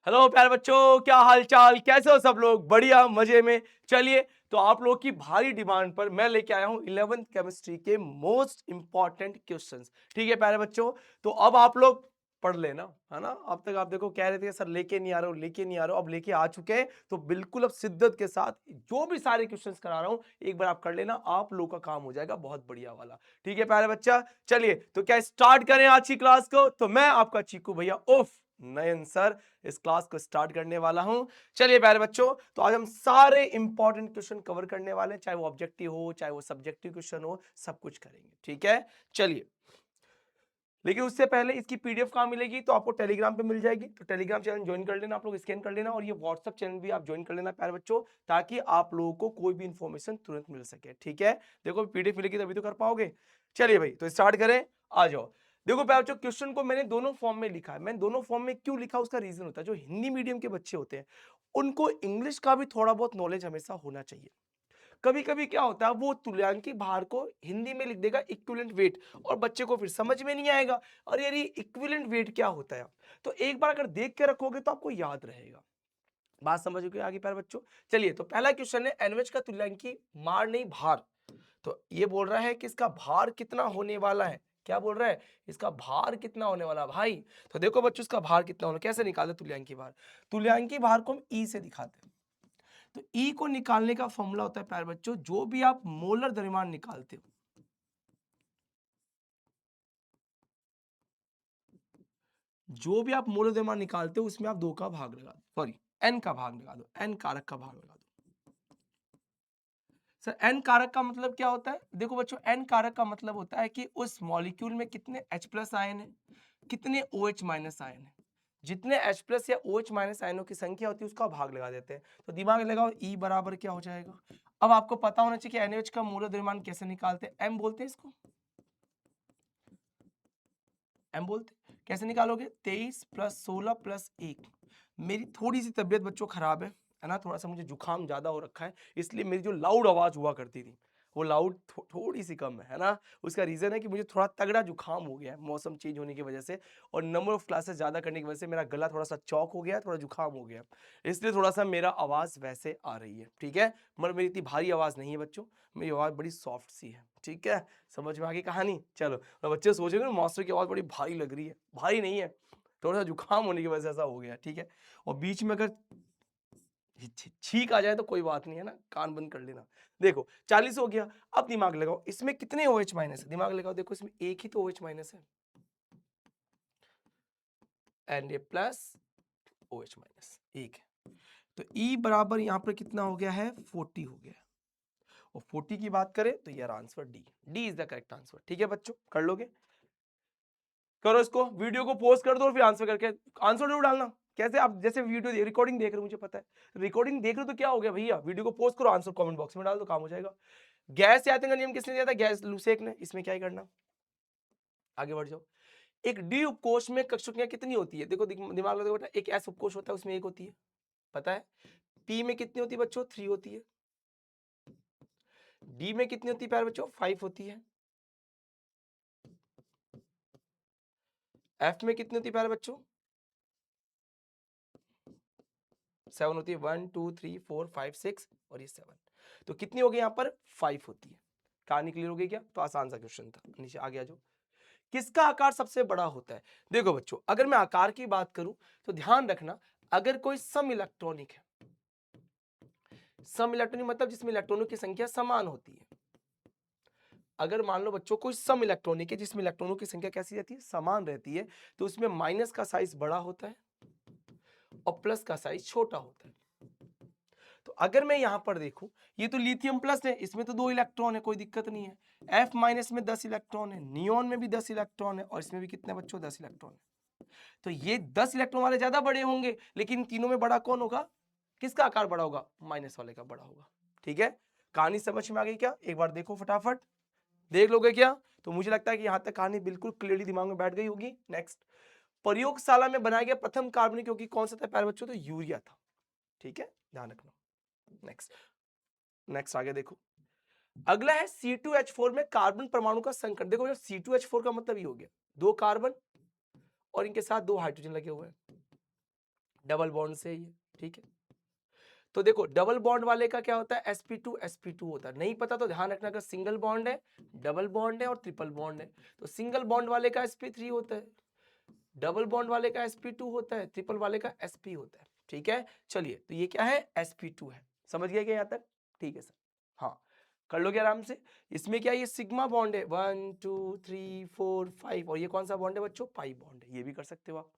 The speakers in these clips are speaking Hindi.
हेलो प्यारे बच्चों, क्या हाल चाल, कैसे हो सब लोग? बढ़िया, मजे में। चलिए, तो आप लोग की भारी डिमांड पर मैं लेके आया हूं 11th केमिस्ट्री के मोस्ट इंपॉर्टेंट क्वेश्चंस। ठीक है प्यारे बच्चों, तो अब आप लोग पढ़ लेना, है ना। अब तक आप देखो कह रहे थे सर लेके नहीं आ रहे हो, लेके नहीं आ रहे हो, अब लेके आ चुके हैं। तो बिल्कुल अब शिद्दत के साथ जो भी सारे क्वेश्चंस करा रहा हूं एक बार आप कर लेना, आप लोग का काम हो जाएगा बहुत बढ़िया वाला। ठीक है प्यारे बच्चा, चलिए तो क्या स्टार्ट करें आज की क्लास को? तो मैं आपका चीकू भैया उफ नयन सर इस क्लास को स्टार्ट करने वाला हूं। चलिए प्यारे बच्चों, तो आज हम सारे इंपॉर्टेंट क्वेश्चन कवर करने वाले हैं, चाहे वो ऑब्जेक्टिव हो चाहे वो सब्जेक्टिव क्वेश्चन हो, सब कुछ करेंगे। ठीक है, चलिए। लेकिन उससे पहले इसकी पीडीएफ कहां मिलेगी? तो आपको टेलीग्राम पे मिल जाएगी। तो टेलीग्राम चैनल ज्वाइन कर लेना, आप लोग स्कैन कर लेना, और ये व्हाट्सएप चैनल भी आप ज्वाइन कर लेना प्यारे बच्चों, ताकि आप लोगों को कोई भी इंफॉर्मेशन तुरंत मिल सके। ठीक है, देखो पीडीएफ मिलेगी तभी तो कर पाओगे। चलिए भाई, तो स्टार्ट करें, आ जाओ। देखो प्यारे बच्चों, क्वेश्चन को मैंने दोनों फॉर्म में लिखा है। मैंने दोनों फॉर्म में क्यों लिखा, उसका रीजन होता है जो हिंदी मीडियम के बच्चे होते हैं उनको इंग्लिश का भी थोड़ा बहुत नॉलेज हमेशा होना चाहिए। कभी कभी क्या होता है, वो तुल्यांकी भार को हिंदी में लिख देगा इक्विवेलेंट वेट, और बच्चे को फिर समझ में नहीं आएगा और यार ये इक्विवेलेंट वेट क्या होता है। तो एक बार अगर देख के रखोगे तो आपको याद रहेगा। बात समझ गए आगे प्यारे बच्चों? चलिए, तो पहला क्वेश्चन है एनएच का तुल्यांकी मार नहीं भार। तो ये बोल रहा है कि इसका भार कितना होने वाला है। क्या बोल रहा है? इसका भार कितना होने वाला है भाई। तो देखो बच्चों, इसका भार कितना होना, कैसे निकालते तुल्यांकी भार? तुल्यांकी भार को हम ई से दिखाते हैं। तो ई को निकालने का फॉर्मूला होता है प्यारे बच्चों, जो भी आप मोलर द्रव्यमान निकालते हो, जो भी आप मोलर द्रव्यमान निकालते हो उसमें आप 2 का भाग लगा दो, सॉरी एन का भाग लगा दो, एन कारक का भाग लगा दो। सर एन कारक का मतलब क्या होता है? देखो बच्चों, एन कारक का मतलब होता है कि उस मॉलिक्यूल में कितने H प्लस आयन है, कितने OH माइनस आयन है। जितने H प्लस या OH माइनस आयनों की संख्या होती है उसका भाग लगा देते हैं। तो दिमाग लगाओ, E बराबर क्या हो जाएगा। अब आपको पता होना चाहिए कि NaOH का मोलर द्रव्यमान कैसे निकालते हैं। M बोलते हैं इसको, M बोलते हैं। कैसे निकालोगे? 23 प्लस 16 प्लस 1। मेरी थोड़ी सी तबीयत बच्चों खराब है ना, थोड़ा सा मुझे जुकाम ज्यादा हो रखा है, इसलिए मेरी जो लाउड आवाज हुआ करती थी वो लाउड थोड़ी सी कम है ना। उसका रीजन है कि मुझे थोड़ा तगड़ा जुकाम हो गया है मौसम चेंज होने की वजह से, और नंबर ऑफ क्लासेस ज्यादा करने की वजह से मेरा गला थोड़ा सा चौक हो गया, थोड़ा जुकाम हो गया, इसलिए थोड़ा सा मेरा आवाज वैसे आ रही है। ठीक है, मगर मेरी इतनी भारी आवाज नहीं है बच्चों, मेरी आवाज बड़ी सॉफ्ट सी है। ठीक है, समझ में आ गई कहानी? चलो, तो बच्चे सोचेंगे मास्टर की आवाज बड़ी भारी लग रही है, भारी नहीं है, थोड़ा सा जुकाम होने की वजह से ऐसा हो गया। ठीक है, और बीच में अगर छींक आ जाए तो कोई बात नहीं है ना, कान बंद कर लेना। देखो 40 हो गया। अब दिमाग लगाओ, इसमें कितने OH माइनस है? दिमाग लगाओ, देखो इसमें एक ही तो OH माइनस है, Na प्लस OH माइनस एक है। तो E बराबर यहां पर कितना हो गया है? 40 हो गया। और 40 की बात करें तो यार answer D is the correct answer. ठीक है बच्चों, कर लोगे? करो इसको, वीडियो को पोस्ट कर दो और फिर आंसर करके आंसर जरूर डालना। कैसे? आप जैसे वीडियो रिकॉर्डिंग देख रहे हो, मुझे पता है रिकॉर्डिंग देख रहे हो तो क्या हो गया भैया, वीडियो को पोस्ट करो, आंसर कमेंट बॉक्स में डाल दो, काम हो जाएगा। गैस याद का नियम किसने दिया था? गैस लूसेक ने। इसमें क्या ही करना, आगे बढ़ जाओ। एक डी उपकोष में कक्षकियां कितनी होती है? देखो दिमाग लगा बेटा, एक एस उपकोष होता है उसमें एक होती है, पता है। पी में कितनी होती है बच्चों? 3 होती है। डी में कितनी होती है प्यारे बच्चों? 5 होती है। एफ में कितनी होती है प्यारे बच्चों? 7 होती है। 1 2 3 4 5 6 और ये 7। तो कितनी हो गई यहाँ पर? 5 होती है। कहानी क्लियर हो गई क्या? तो आसान सा क्वेश्चन था। नीचे आगे आ जाओ। किसका आकार सबसे बड़ा होता है? देखो बच्चों, अगर मैं आकार की बात करूं तो ध्यान रखना, अगर कोई सम इलेक्ट्रॉनिक है, सम इलेक्ट्रॉनिक मतलब जिसमें इलेक्ट्रॉनों की संख्या समान होती है। अगर मान लो बच्चों कोई सम इलेक्ट्रॉनिक है जिसमें इलेक्ट्रॉनों की संख्या कैसी रहती है? समान रहती है, तो उसमें माइनस का साइज बड़ा होता है और प्लस का साइज छोटा होता है। तो अगर मैं यहां पर देखूं, ये तो लिथियम प्लस है, इसमें तो 2 इलेक्ट्रॉन है, कोई दिक्कत नहीं है। F माइनस में 10 इलेक्ट्रॉन है, नियोन में भी 10 इलेक्ट्रॉन है, और इसमें भी कितने बच्चों? 10 इलेक्ट्रॉन है। तो ये 10 इलेक्ट्रॉन वाले ज्यादा बड़े होंगे, लेकिन तीनों में बड़ा कौन होगा? किसका आकार बड़ा होगा? माइनस वाले का बड़ा होगा। ठीक है, कहानी समझ में आ गई क्या? एक बार देखो फटाफट, देख लोगे क्या? तो मुझे लगता है कि यहां तक कहानी बिल्कुल क्लियरली दिमाग में बैठ गई होगी। नेक्स्ट, प्रयोगशाला में बनाया गया प्रथम कार्बनिक क्योंकि कौन सा था प्यारे बच्चों? तो यूरिया था। ठीक है, ध्यान रखना। नेक्स्ट, नेक्स्ट आगे देखो। अगला है C2H4 में कार्बन परमाणु का संकट। देखो C2H4 का मतलब ये हो गया 2 कार्बन और इनके साथ 2 हाइड्रोजन लगे हुए हैं। डबल बॉन्ड से ये, ठीक है। तो देखो डबल बॉन्ड वाले का क्या होता है, sp2 होता है। नहीं पता तो ध्यान रखना, अगर सिंगल बॉन्ड है, डबल बॉन्ड है और ट्रिपल बॉन्ड है, तो सिंगल बॉन्ड वाले का sp3 होता है, डबल बॉन्ड वाले का sp2 होता है, ट्रिपल वाले का sp होता है, ठीक है। चलिए, तो ये क्या है, sp2 है। समझ गए क्या यहाँ तक? ठीक है सर, हाँ कर लोगे आराम से। इसमें क्या, ये सिग्मा बॉन्ड है, 1 2 3 4 5, और ये कौन सा बॉन्ड है बच्चों, पाई बॉन्ड है, ये भी कर सकते हो आप।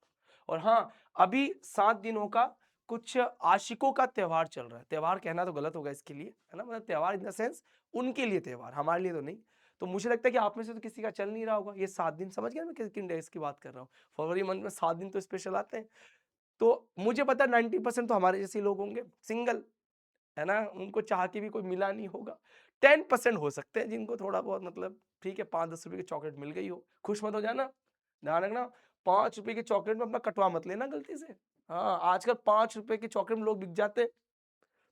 और हाँ, अभी 7 दिनों का कुछ आशिकों का त्योहार चल रहा है। त्योहार कहना तो गलत होगा इसके लिए, है ना, मतलब त्योहार इन द सेंस उनके लिए त्योहार, हमारे लिए तो नहीं। तो मुझे लगता है कि आप में से तो किसी का चल नहीं रहा होगा ये 7 दिन। समझ गया मैं किन डेज की बात कर रहा हूँ। फरवरी मंथ में 7 दिन तो स्पेशल आते हैं। तो मुझे पता है 90% तो हमारे जैसे लोग होंगे, सिंगल, है ना, उनको चाह के भी कोई मिला नहीं होगा। 10% हो सकते हैं जिनको थोड़ा बहुत, मतलब ठीक है, 5-10 रुपए की चॉकलेट मिल गई हो, खुश मत हो जाना। ध्यान रखना, 5 रुपए की चॉकलेट में अपना कटवा मत लेना गलती से। हाँ, आजकल 5 रुपए की चॉकलेट में लोग बिक जाते हैं,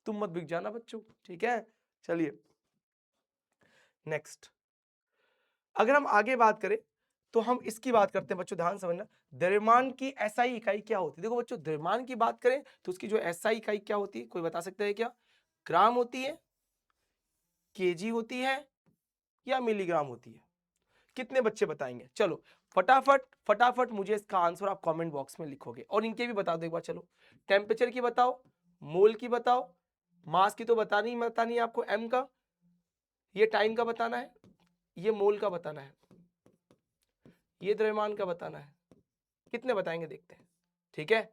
तुम मत बिक जाना बच्चों, ठीक है। चलिए नेक्स्ट, अगर हम आगे बात करें तो हम इसकी बात करते हैं बच्चों, ध्यान समझना। द्रव्यमान की एसआई इकाई क्या होती है? देखो बच्चों, द्रव्यमान की बात करें तो उसकी जो एसआई इकाई क्या होती है, कोई बता सकता है क्या? ग्राम होती है, केजी होती है, या मिलीग्राम होती है? कितने बच्चे बताएंगे? चलो फटाफट फटाफट मुझे इसका आंसर आप कमेंट बॉक्स में लिखोगे, और इनके भी बता दो एक बार। चलो, टेम्परेचर की बताओ, मोल की बताओ, मास की तो बतानी है आपको, एम का, ये टाइम का बताना है, ये मोल का बताना है, ये द्रव्यमान का बताना है। कितने बताएंगे देखते हैं, ठीक है।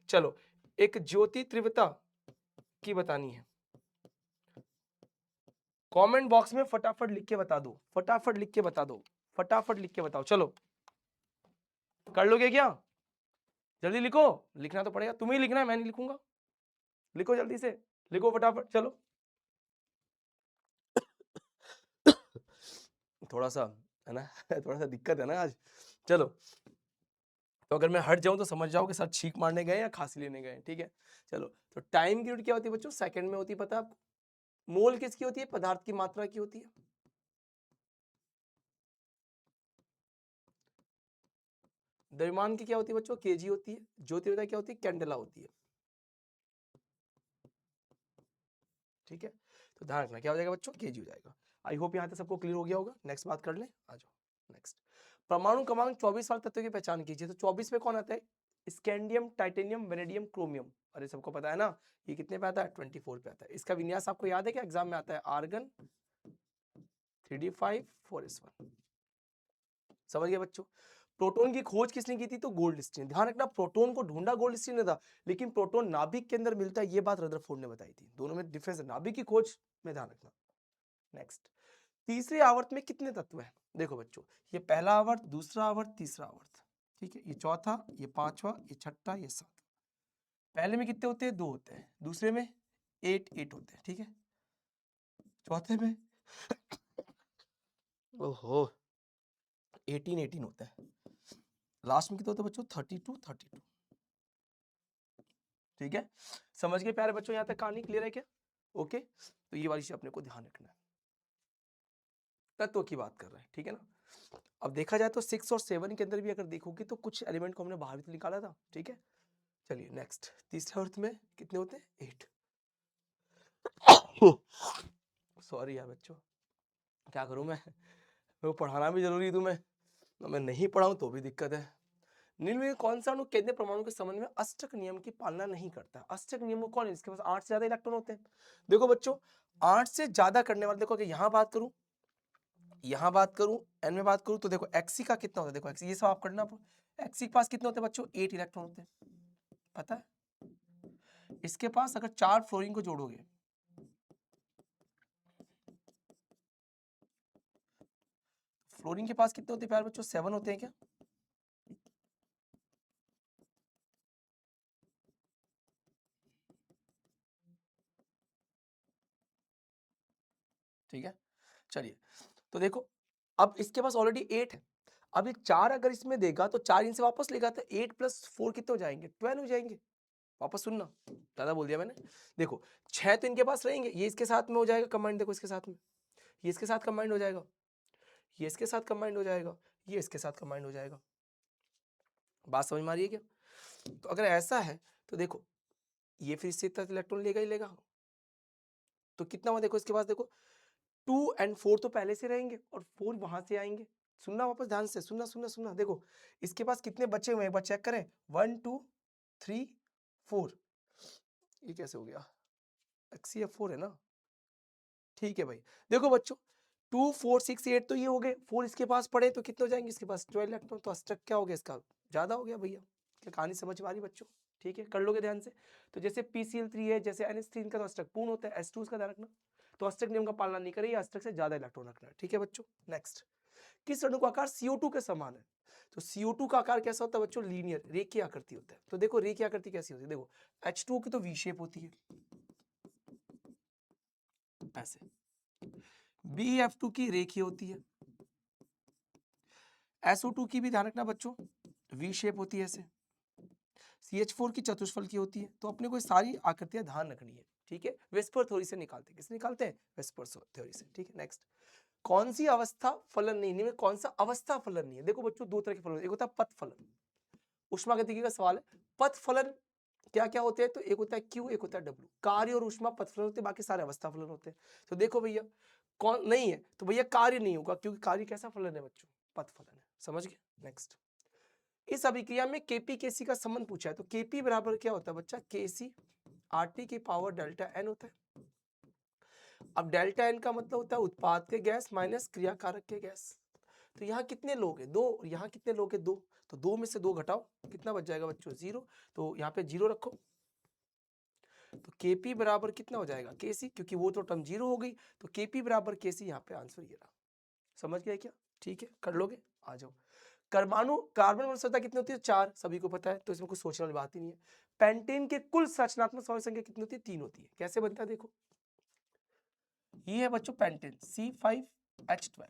चलो, एक ज्योति तीव्रता की बतानी है, कमेंट बॉक्स में फटाफट लिख के बता दो, फटाफट लिख के बता दो, फटाफट लिख के बताओ। चलो, कर लोगे क्या? जल्दी लिखो, लिखना तो पड़ेगा, तुम्हें ही लिखना है, मैं नहीं लिखूंगा। लिखो जल्दी से, लिखो फटाफट। चलो थोड़ा सा, है ना थोड़ा सा दिक्कत है ना आज। चलो, तो अगर मैं हट जाऊं तो समझ जाओ कि सर छींक मारने गए या खांसी लेने गए, ठीक है। चलो, तो टाइम की यूनिट क्या होती है बच्चों? सेकंड में होती है, पता है आपको। मोल किसकी होती है? पदार्थ की मात्रा की होती है। द्रव्यमान की क्या होती है बच्चों? केजी होती है। ज्योति क्या होती है? कैंडेला होती है, ठीक है। तो ध्यान रखना, क्या हो जाएगा बच्चों? केजी हो जाएगा। आई होप यहाँ तक सबको क्लियर हो गया होगा। नेक्स्ट बात कर लें, आ जाओ नेक्स्ट। परमाणु क्रमांक 24 वाले तत्वों की पहचान कीजिए। तो 24 में कौन आता है? Scandium, titanium, vanadium, chromium. अरे सबको पता है ना, ये कितने पे आता है? 24 पे आता है। इसका विन्यास आपको याद है क्या? एग्जाम में आता है, आर्गन 3d5 4s1। समझ गए बच्चों? प्रोटॉन की खोज किसने की थी? तो गोल्डस्टीन। ध्यान रखना, प्रोटॉन को ढूंढा गोल्डस्टीन ने था, लेकिन प्रोटॉन नाभिक के अंदर मिलता है, ये बात रदरफोर्ड ने बताई थी। दोनों में डिफरेंस है, नाभिक की खोज में ध्यान रखना। नेक्स्ट, तीसरे आवर्त में कितने तत्व हैं? देखो बच्चों, ये पहला आवर्त, दूसरा आवर्त, तीसरा आवर्त, ठीक है। ये चौथा, ये पांचवा, ये छठा, ये सातवां। पहले में कितने होते हैं? 2 होते हैं। दूसरे में 8 होते हैं, ठीक है। चौथे में ओहो 18 होता है। लास्ट में कितने होते हैं बच्चों? 32। ठीक है, समझ गए प्यारे बच्चों? यहाँ तक कहानी क्लियर है क्या? ओके, तो ये वाली चीज अपने को ध्यान रखना है। तत्व की बात कर रहे हैं, ठीक है ना। अब देखा जाए तो 6 और 7 के अंदर भी अगर देखोगे तो कुछ एलिमेंट को हमने बाहर भी तो निकाला था, ठीक है। चलिए नेक्स्ट, तीसरे अर्थ में कितने होते हैं? 8। सॉरी यार बच्चों, क्या करूं मैं, मेरे को पढ़ाना भी जरूरी है तुम्हें, तो मैं नहीं पढ़ाऊं तो भी दिक्कत है। निम्न में कौन सा अणु केंद्रीय परमाणु के संबंध में अष्टक नियम की पालना नहीं करता? अष्टक नियम कौन है जिसके पास 8 से ज्यादा इलेक्ट्रॉन होते हैं? देखो बच्चों, 8 से ज्यादा करने वाले, देखो अगर यहाँ बात करूं, यहाँ बात करूं, एन में बात करूं, तो देखो एक्सी का कितना होता है? देखो एक्सी, ये सब आप करना। एक्सी के पास कितने होते हैं बच्चों? 8 इलेक्ट्रॉन होते हैं, पता है। इसके पास अगर 4 फ्लोरीन को जोड़ोगे, फ्लोरीन के पास कितने होते हैं प्यारे बच्चों? 7 होते हैं क्या? ठीक है, चलिए, तो देखो, अब इसके पास ऑलरेडी 8 है। अब ये 4 अगर इसमें देगा तो 4 इनसे वापस लेगा, तो 8 + 4 कितने हो जाएंगे? 12 हो जाएंगे। वापस सुनना, ज्यादा बोल दिया मैंने। देखो, 6 तो इनके पास रहेंगे, ये इसके साथ में हो जाएगा कंबाइंड, देखो इसके साथ में, ये इसके साथ कंबाइंड हो जाएगा, ये इसके साथ कंबाइंड हो जाएगा, ये इसके साथ कंबाइंड हो जाएगा। बात समझ में आ रही है क्या? तो अगर ऐसा है तो देखो ये फिर इससे इतना इलेक्ट्रॉन लेगा ही लेगा, तो कितना हुआ देखो इसके पास, देखो 2 और 4 तो पहले से रहेंगे और 4 वहां से आएंगे। सुनना वापस ध्यान से, सुनना सुनना सुनना, देखो इसके पास कितने बचे हुए हैं एक बार चेक करें, 1 2 3 4, ये कैसे हो गया, XCF4 है ना, ठीक है भाई। देखो बच्चों 2 4 6 8 तो ये हो गए, 4 इसके पास पड़े तो कितने हो जाएंगे इसके पास 12 इलेक्ट्रॉन, तो अस्टक क्या हो गया इसका, ज्यादा हो गया भैया। क्या कहानी समझ में आ रही बच्चों, ठीक है कर लोगे ध्यान से। तो जैसे PCl3 है, जैसे NH3 इनका तो अष्टक पूर्ण होता है, S2 का ध्यान रखना, तो अष्टक नियम का पालना नहीं करें, अष्टक से ज्यादा इलेक्ट्रॉन रखना है, ठीक है बच्चों। नेक्स्ट, किस अणु का आकार CO2 के समान है, तो CO2 का आकार कैसा होता है बच्चों, लीनियर रेखीय आकृति होता है। तो देखो रेखीय आकृति कैसी होती है, देखो H2O की तो वी शेप होती है ऐसे, BF2 की रेखीय होती है, SO2 की भी ध्यान रखना बच्चों वी शेप होती है ऐसे, CH4 की चतुष्फल की होती है। तो अपने को सारी आकृतियां ध्यान रखनी है, ठीक है। वेस्पर थ्योरी से निकालते हैं, किससे निकालते हैं, वेस्पर थ्योरी से, ठीक है। नेक्स्ट, कौन सी अवस्था फलन नहीं, इनमें कौन सा अवस्था फलन नहीं है। देखो बच्चों दो तरह के फलन, एक होता है पथ फलन, उष्मागतिकी का सवाल है। पथ फलन क्या क्या होते हैं, तो एक होता है Q, एक होता है W। कार्य और उष्मा पथ फलन होते हैं, बाकी सारे अवस्था फलन होते हैं। तो देखो भैया कौन नहीं है, तो भैया कार्य नहीं होगा, क्योंकि कार्य कैसा फलन है बच्चों, पथ फलन है, समझ गए। नेक्स्ट, इस अभिक्रिया में Kp Kc का संबंध पूछा है, तो Kp बराबर क्या होता है बच्चा, Kc RT की पावर डेल्टा N होता है। अब डेल्टा N का मतलब होता है उत्पाद के गैस माइनस क्रियाकारक के गैस। तो यहाँ कितने लोग हैं, 2, और यहाँ कितने लोग हैं, 2, तो 2 में से 2 घटाओ, कितना बच जाएगा बच्चों, 0। तो यहाँ पे 0 रखो, तो Kp बराबर कितना हो जाएगा, Kc, क्योंकि वो तो टर्म 0 हो गई, तो Kp बराबर Kc, यहाँ पे आंसर ये रहा। समझ गए क्या, ठीक है कर लोगे, आ जाओ। परमाणु कार्बन वनस्पति कितनी होती है, 4, सभी को पता है, तो इसमें कुछ सोचने वाली बात ही नहीं है। पेंटेन के कुल संरचनात्मक समूह संख्या कितनी होती है, 3 होती है। कैसे बनता है देखो, ये है बच्चों पेंटेन C5H12।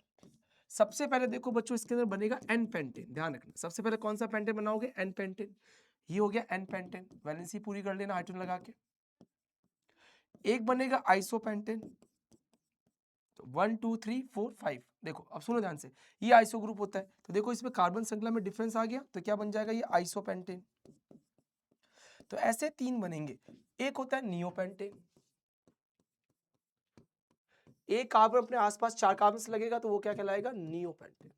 सबसे पहले देखो बच्चों इसके अंदर बनेगा एन पेंटेन, ध्यान रखना सबसे पहले कौन सा पेंटेन बनाओगे, एन पेंटेन। ये हो गया एन पेंटेन, वैलेंसी पूरी कर लेना हाइड्रोजन लगा के। एक बनेगा आइसोपेंटेन, तो 1 2 3 4 5। देखो अब सुनो ध्यान से, ये आइसो ग्रुप होता है, तो देखो इसमें कार्बन श्रृंखला में डिफरेंस आ गया, तो क्या बन जाएगा ये आइसोपेंटेन। तो ऐसे 3 बनेंगे। एक होता है नियोपेंटेन, एक कार्बन अपने आसपास 4 कार्बन से लगेगा, तो वो क्या कहलाएगा, नियोपेंटेन।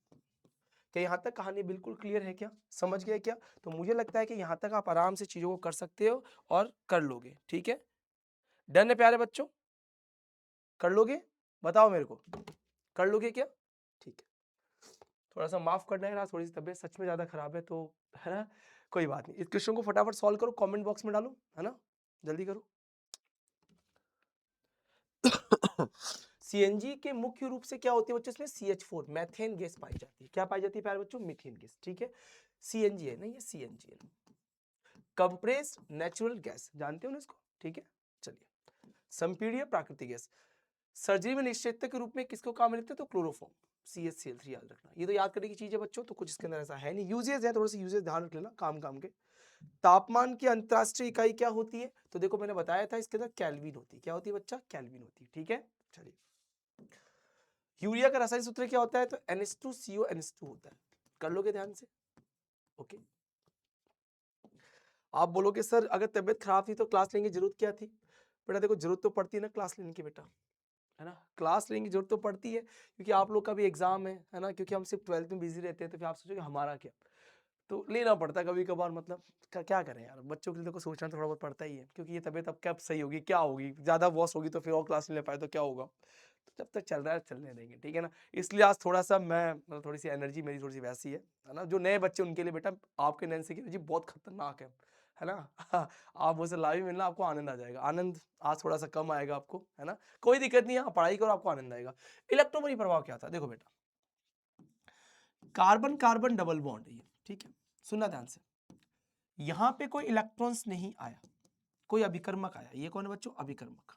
क्या यहाँ तक कहानी बिल्कुल क्लियर है क्या, समझ गए क्या। तो मुझे लगता है कि यहाँ तक आप आराम से चीजों को कर सकते हो और कर लोगे, ठीक है। डन है प्यारे बच्चों, कर लोगे, बताओ मेरे को, कर लोगे क्या, ठीक है। थोड़ा सा माफ करना है यार, थोड़ी सी तबीयत सच में ज्यादा खराब है, तो है ना, कोई बात नहीं। इस क्वेश्चन को फटाफट सॉल्व करो, कमेंट बॉक्स में डालो, है ना, जल्दी करो। सीएनजी के मुख्य रूप से क्या होती है बच्चों, इसमें CH4 मैथेन गैस पाई जाती है। क्या पाई जाती है प्यारे बच्चों, मीथेन गैस, ठीक है। सीएनजी है ना, ये सीएनजी है, कंप्रेस्ड नेचुरल गैस, जानते हो ना इसको, ठीक है। चलिए, संपीड़ित प्राकृतिक गैस, सर्जरी में निश्चेतक के रूप में किसको काम में लेते हैं, तो क्लोरोफॉर्म, CH3 याद रखना। ये तो याद करने की चीज है बच्चों, तो कुछ इसके अंदर ऐसा है नहीं। यूजेस है, थोड़े से यूजेस ध्यान रख लेना काम काम के। तापमान की अंतरराष्ट्रीय इकाई क्या होती है, तो देखो मैंने बताया था इसके अंदर केल्विन होती है। क्या होती है बच्चा, केल्विन होती है, ठीक है। चलिए, यूरिया का रासायनिक सूत्र क्या होता है, तो NH2CO NH2 होता है। कर लोगे ध्यान से, ओके। आप बोलोगे सर अगर तबियत खराब थी तो क्लास लेने की जरूरत क्या थी, बेटा देखो जरूरत तो पड़ती है ना क्लास लेने की बेटा, है ना, क्लास लेने की जरूरत तो पड़ती है, क्योंकि आप लोग का भी एग्जाम है ना, क्योंकि हम सिर्फ 12th में बिजी रहते हैं, तो फिर आप सोचोगे हमारा क्या, तो लेना पड़ता है कभी कभार, मतलब क्या करें यार, बच्चों के लिए तो सोचना थोड़ा बहुत पड़ता ही है, क्योंकि ये तबियत अब क्या सही होगी, क्या होगी, ज्यादा वॉस होगी तो फिर और क्लास नहीं ले पाए तो क्या होगा, तो जब तक चल रहा है चलने देंगे, ठीक है ना। इसलिए आज थोड़ा सा मैं मतलब थोड़ी सी एनर्जी मेरी थोड़ी सी वैसी है ना। जो नए बच्चे उनके लिए बेटा आपके नैन्सी की एनर्जी बहुत खतरनाक है ना। आप मुझसे लाइव मिलना, आपको आनंद आ जाएगा, आनंद आज थोड़ा सा कम आएगा आपको, है ना, कोई दिक्कत नहीं है, आप पढ़ाई करो, आपको आनंद आएगा। इलेक्ट्रोमरी प्रभाव क्या था, देखो बेटा, कार्बन कार्बन डबल बॉन्ड है ये, ठीक है, सुनना ध्यान से। यहां पे कोई इलेक्ट्रॉन्स नहीं आया, कोई अभिकर्मक आया। ये कौन है बच्चों, अभिकर्मक।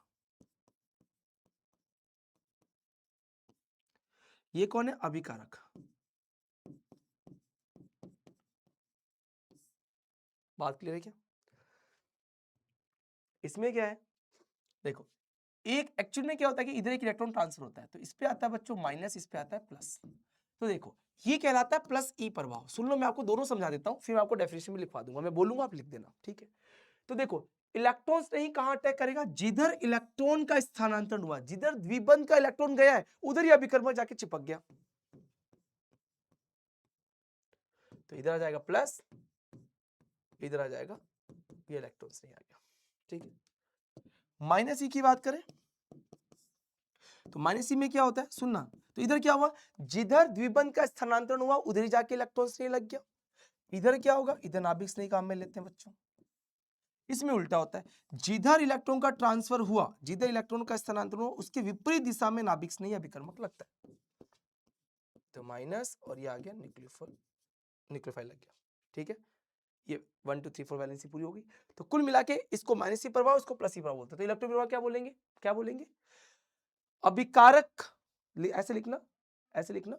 ये कौन है, अभिकारक। बात क्लियर है क्या, इसमें क्या है, देखो एक एक्चुअल में क्या होता है कि इधर एक इलेक्ट्रॉन ट्रांसफर होता है, तो इस पे आता है बच्चों माइनस, इस पे आता है प्लस। तो देखो ये कहलाता है प्लस ई प्रभाव। सुन लो मैं आपको दोनों समझा देता हूं, फिर मैं आपको डेफिनेशन में लिखवा दूंगा, मैं बोलूंगा आप लिख देना, ठीक है। तो देखो इलेक्ट्रॉन्स नहीं कहां अटैक करेगा, जिधर इलेक्ट्रॉन का स्थानांतरण हुआ, जिधर द्विबंध का इलेक्ट्रॉन गया है उधर ही अभिकर्मक जाके चिपक गया। तो इधर आ जाएगा प्लस, इधर आ जाएगा, ये इलेक्ट्रॉन्स नहीं आ गया। ठीक है, माइनस ई की बात करें तो माइनस ई में क्या होता है, सुनना, तो इधर क्या हुआ, जिधर द्विबंध का स्थानांतरण हुआ उधर ही जाके इलेक्ट्रॉन्स नहीं लग गया। इधर क्या होगा, इधर नाभिक स्नेही काम में लेते हैं बच्चों। इसमें उल्टा होता है, जिधर इलेक्ट्रॉन का ट्रांसफर हुआ, जिधर इलेक्ट्रॉन का स्थानांतरण हुआ उसके विपरीत दिशा में नाभिक स्नेही अभिकर्मक लगता है। तो माइनस और ये आ गया न्यूक्लियोफाइल लग गया। ठीक है, ये 1 2 3 4 वैलेंसी पूरी होगी। तो कुल मिला के इसको माइनस सी प्रभाव, इसको प्लस सी प्रभाव बोलते हैं। तो इलेक्ट्रॉन प्रभाव क्या बोलेंगे, क्या बोलेंगे, अभिकारक, ऐसे लिखना, ऐसे लिखना,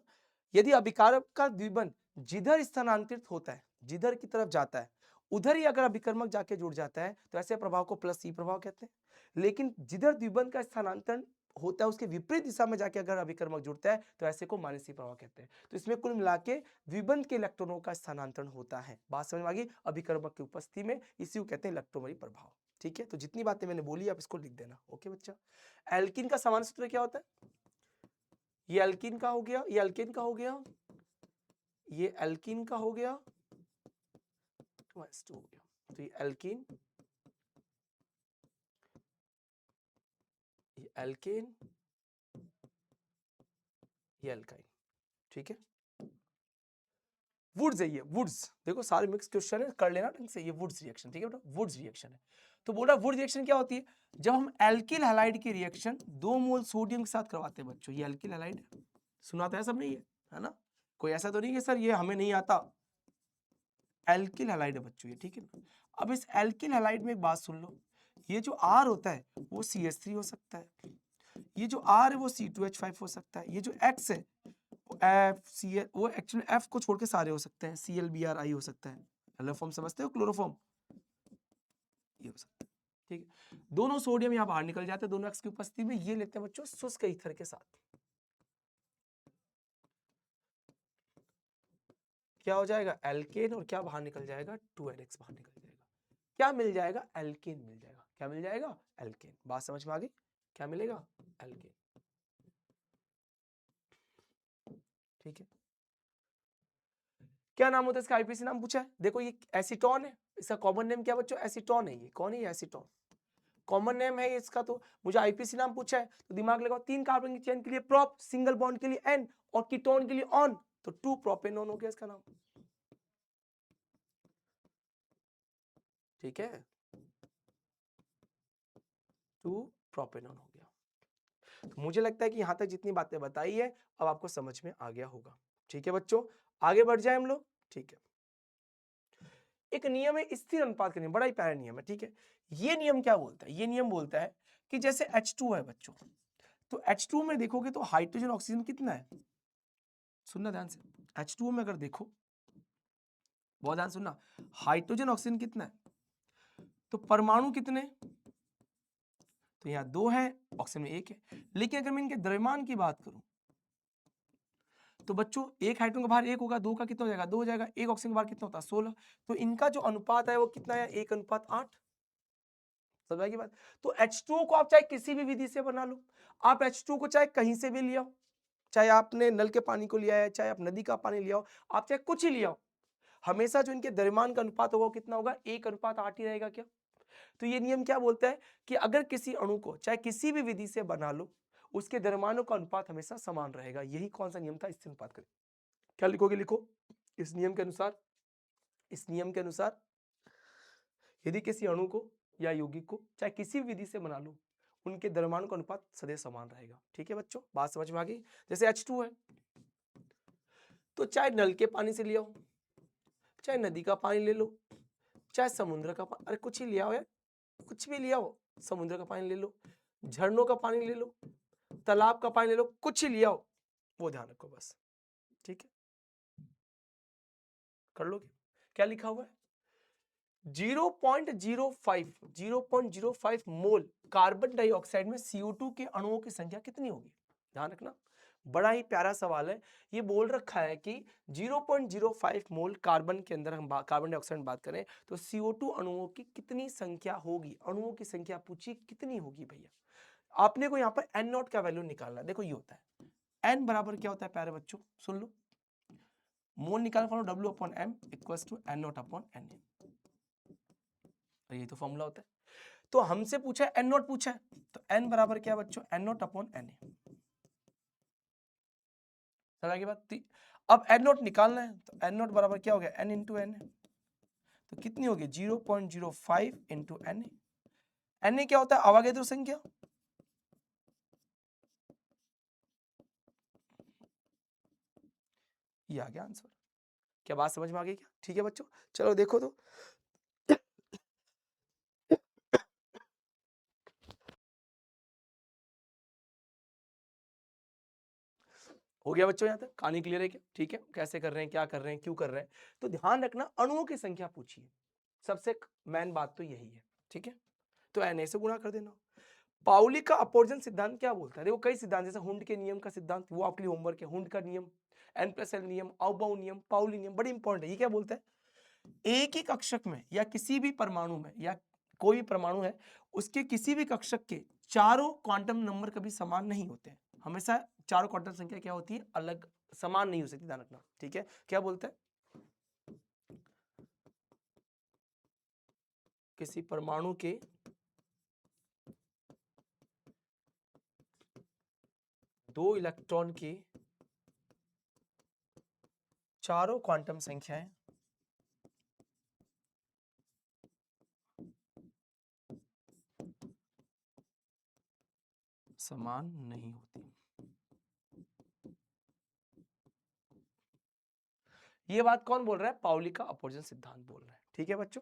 यदि अभिकारक का द्विबंध जिधर स्थानांतरित होता है, जिधर की तरफ जाता है उधर ही अगर अभिकर्मक जाके जुड़ जाता है तो ऐसे प्रभाव को प्लस सी प्रभाव कहते हैं। लेकिन जिधर द्विबंध का स्थानांतरण होता है उसके विपरीत दिशा में जाके अगर अभिकर्मक जुड़ता है तो ऐसे को माइनस सी प्रभाव कहते हैं। तो इसमें कुल मिला के द्विबंध के इलेक्ट्रॉनों का स्थानांतरण होता है। बात समझ में आ गई, अभिकर्मक की उपस्थिति में, इसी को कहते हैं इलेक्ट्रोमरी प्रभाव। ठीक है, तो जितनी बातें मैंने बोली आप इसको लिख देना। ओके बच्चा, एल्कीन का सामान्य सूत्र क्या होता है, ये एल्कीन का हो गया, ये एल्केन का हो गया, ये एल्कीन का हो गया, -2 हो गया। तो ये एल्कीन, ये एल्केन, ये एल्काइन। ठीक है, वुड्स है ये, वुड्स, देखो सारे मिक्स क्वेश्चन है, कर लेना ढंग से। ये वुड्स रिएक्शन, ठीक है बेटा, वुड्स रिएक्शन है। तो बोल रहा वुड्स रिएक्शन क्या होती है, जब हम एल्किल हैलाइड की रिएक्शन 2 मोल सोडियम के साथ करवाते हैं बच्चों। ये एल्किल हैलाइड सुना था सब, नहीं है ना, कोई ऐसा तो नहीं कि सर ये हमें नहीं आता, एल्किल हैलाइड है बच्चों ये। ठीक है, अब इस एल्किल हैलाइड में एक बात सुन लो, ये जो R होता है वो CH3 हो सकता है, ये जो R है वो C2H5 हो सकता है, ये जो X है FCl, वो एक्चुअली F को छोड़ के सारे हो सकते हैं, ClBrI हो सकता है, हेलो फॉर्म समझते हो, क्लोरोफॉर्म ये हो सकता है। ठीक है, दोनों सोडियम यहाँ बाहर निकल जाते हैं दोनों X की उपस्थिति में, ये लेते हैं बच्चों शुष्क ईथर के साथ। क्या हो जाएगा, एल्केन, और क्या बाहर निकल जाएगा, 2NX बाहर निकल जाएगा। क्या मिल जाएगा, एल्केन मिल जाएगा। क्या मिल जाएगा, एल्केन। बात समझ में आ गई, क्या मिलेगा, एल्केन। ठीक है, क्या नाम होता है इसका, आईपीसी नाम पूछा है। देखो ये एसीटोन है, इसका कॉमन नेम क्या बच्चों, एसीटोन है। ये कौन है, ये एसीटोन कॉमन नेम है इसका। तो मुझे आईपीसी नाम पूछा है तो दिमाग लगाओ, 3 कार्बन की चेन के लिए प्रोप, सिंगल बॉन्ड के लिए एन, और कीटोन के लिए ऑन, तो 2 प्रोपेनॉन हो गया इसका नाम। ठीक है, 2 प्रोपेनॉन हो गया। तो मुझे लगता है कि यहां तक जितनी बातें बताई है अब आपको समझ में आ गया होगा। ठीक है बच्चों, आगे बढ़ जाए हम लोग। ठीक है, एक नियम है स्थिर अनुपात का नियम, बड़ा ही प्यारा नियम है। ठीक है, ये नियम क्या बोलता है, ये नियम बोलता है कि जैसे H2 है बच्चों, तो H2 में देखोगे तो हाइड्रोजन ऑक्सीजन कितना है, सुनना ध्यान से, H2 में अगर देखो, बहुत ध्यान सुनना, हाइड्रोजन ऑक्सीजन कितना है, तो परमाणु कितने, तो यहाँ 2 है, ऑक्सीजन में 1 है। लेकिन अगर मैं इनके द्रव्यमान की बात करूं तो बच्चों एक हाइड्रोजन का भार 1 होगा, 2 का कितना हो जाएगा, 2 हो जाएगा, एक ऑक्सीजन का भार कितना होता है, 16। तो इनका जो अनुपात है वो कितना है, 1:8। समझ आई की बात। तो H2O को आप चाहे किसी भी विधि से बना लो, आप H2O को चाहे कहीं से भी लिया हो, चाहे आपने नल के पानी को लिया है, चाहे आप नदी का पानी लिया हो, आप चाहे कुछ ही लिया हो, हमेशा जो इनके द्रव्यमान का अनुपात होगा कितना होगा, 1:8 ही रहेगा। क्या, तो ये नियम क्या बोलता है कि अगर किसी अणु को चाहे किसी भी विधि से बना लो, उसके द्रव्यमानों का अनुपात हमेशा समान रहेगा। यही कौन सा नियम था, स्थिर अनुपात का। क्या लिखोगे, लिखो, इस नियम के अनुसार, इस नियम के अनुसार यदि किसी अणु को या यौगिक को चाहे किसी भी विधि से बना लो, उनके द्रव्यमानों का अनुपात सदैव समान रहेगा। ठीक है बच्चों, बात समझ में आ गई। जैसे H2 है तो चाहे नल के पानी से लिया हो, चाहे नदी का पानी ले लो, चाहे समुद्र का पानी, अरे कुछ ही लिया हो यार, कुछ भी लिया हो, समुद्र का पानी ले लो, झरनों का पानी ले लो, तालाब का पानी ले लो, कुछ ही लिया हो, वो ध्यान रखो बस। ठीक है, कर लोगे। क्या लिखा हुआ है, 0.05 मोल कार्बन डाइऑक्साइड में CO2 के अणुओं की संख्या कितनी होगी, ध्यान रखना। बड़ा ही प्यारा सवाल है। ये बोल रखा है कि 0.05 मोल कार्बन के अंदर हम कार्बन डाइऑक्साइड में बात करें तो CO2 अणुओं की कितनी संख्या होगी, अणुओं की संख्या पूछी कितनी होगी भैया। आपने को यहाँ पर एन नॉट का वैल्यू निकालना है। देखो ये होता है एन बराबर क्या होता है प्यारे बच्चों, सुन लो, मोल निकाल formula W upon M equals to N not upon N, ये तो फॉर्मूला होता है। तो हमसे पूछा है एन नॉट पूछा है, तो एन बराबर क्या बच्चों, एन नॉट अपॉन एन, समझ की बात। अब एन नॉट निकालना है तो एन नॉट बराबर क्या हो गया, एन इंटू एन, तो कितनी होगी 0.05 इंटू एन। एन क्या होता है, अवागेद्रो संख्या। ये आ गया आंसर। क्या बात समझ में आ गई क्या? ठीक है बच्चों, चलो देखो तो हो गया बच्चों, यहाँ तक कहानी क्लियर है क्या? ठीक है, कैसे कर रहे हैं, क्या कर रहे हैं, क्यों कर रहे हैं, तो ध्यान रखना अणुओं की संख्या पूछिए, सबसे मेन बात तो यही है। ठीक है, तो एन से गुणा कर देना। पाउली का अपवर्जन सिद्धांत क्या बोलता है, देखो कई सिद्धांत जैसे हुंड के नियम का सिद्धांत, वो आपके लिए होमवर्क है। हुंड का नियम, N+L नियम, आउबाउ नियम, पाउली नियम, बड़ी इंपॉर्टेंट है। ये क्या बोलता है, एक ही कक्षक में या किसी भी परमाणु में, या कोई भी परमाणु है उसके किसी भी कक्षक के चारों क्वांटम नंबर कभी समान नहीं होते हैं। हमेशा चारों क्वांटम संख्या क्या होती है, अलग, समान नहीं हो सकती, ध्यान रखना। ठीक है, क्या बोलता है, किसी परमाणु के दो इलेक्ट्रॉन की चारों क्वांटम संख्याएं समान नहीं होती। ये बात कौन बोल रहा है, पाउली का अपवर्जन सिद्धांत बोल रहा है। ठीक है बच्चों,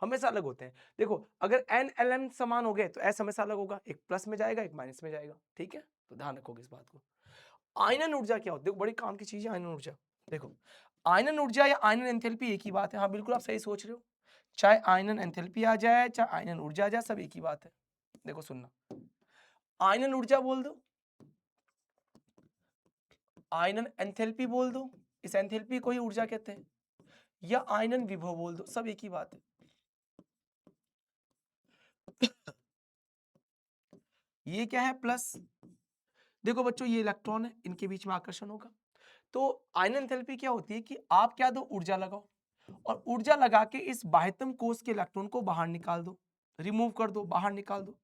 हमेशा अलग होते हैं। देखो अगर एन एल एम समान हो गए तो एस हमेशा अलग होगा, एक प्लस में जाएगा एक माइनस में जाएगा। ठीक है, तो ध्यान रखोगे इस बात को। आयनन ऊर्जा क्या होती है, देखो बड़ी काम की चीज है आयनन ऊर्जा। देखो आयनन ऊर्जा या आयनन एंथैल्पी एक ही बात है। हाँ बिल्कुल आप सही सोच रहे हो, चाहे आयनन एंथैल्पी आ जाए चाहे आयनन ऊर्जा आ जाए, सब एक ही बात है। देखो सुनना, आयनन ऊर्जा बोल दो, आयनन एंथैल्पी बोल दो, इस एंथैल्पी को ही ऊर्जा कहते हैं, या आयनन विभव बोल दो, सब एक ही बात है। ये क्या है, प्लस। देखो बच्चों ये इलेक्ट्रॉन है, इनके बीच में आकर्षण होगा। तो आयनन एंथैल्पी क्या होती है कि आप क्या दो, ऊर्जा लगाओ, और ऊर्जा लगा के इस बाह्यतम कोष के इलेक्ट्रॉन को बाहर निकाल दो, रिमूव कर दो, बाहर निकाल दो।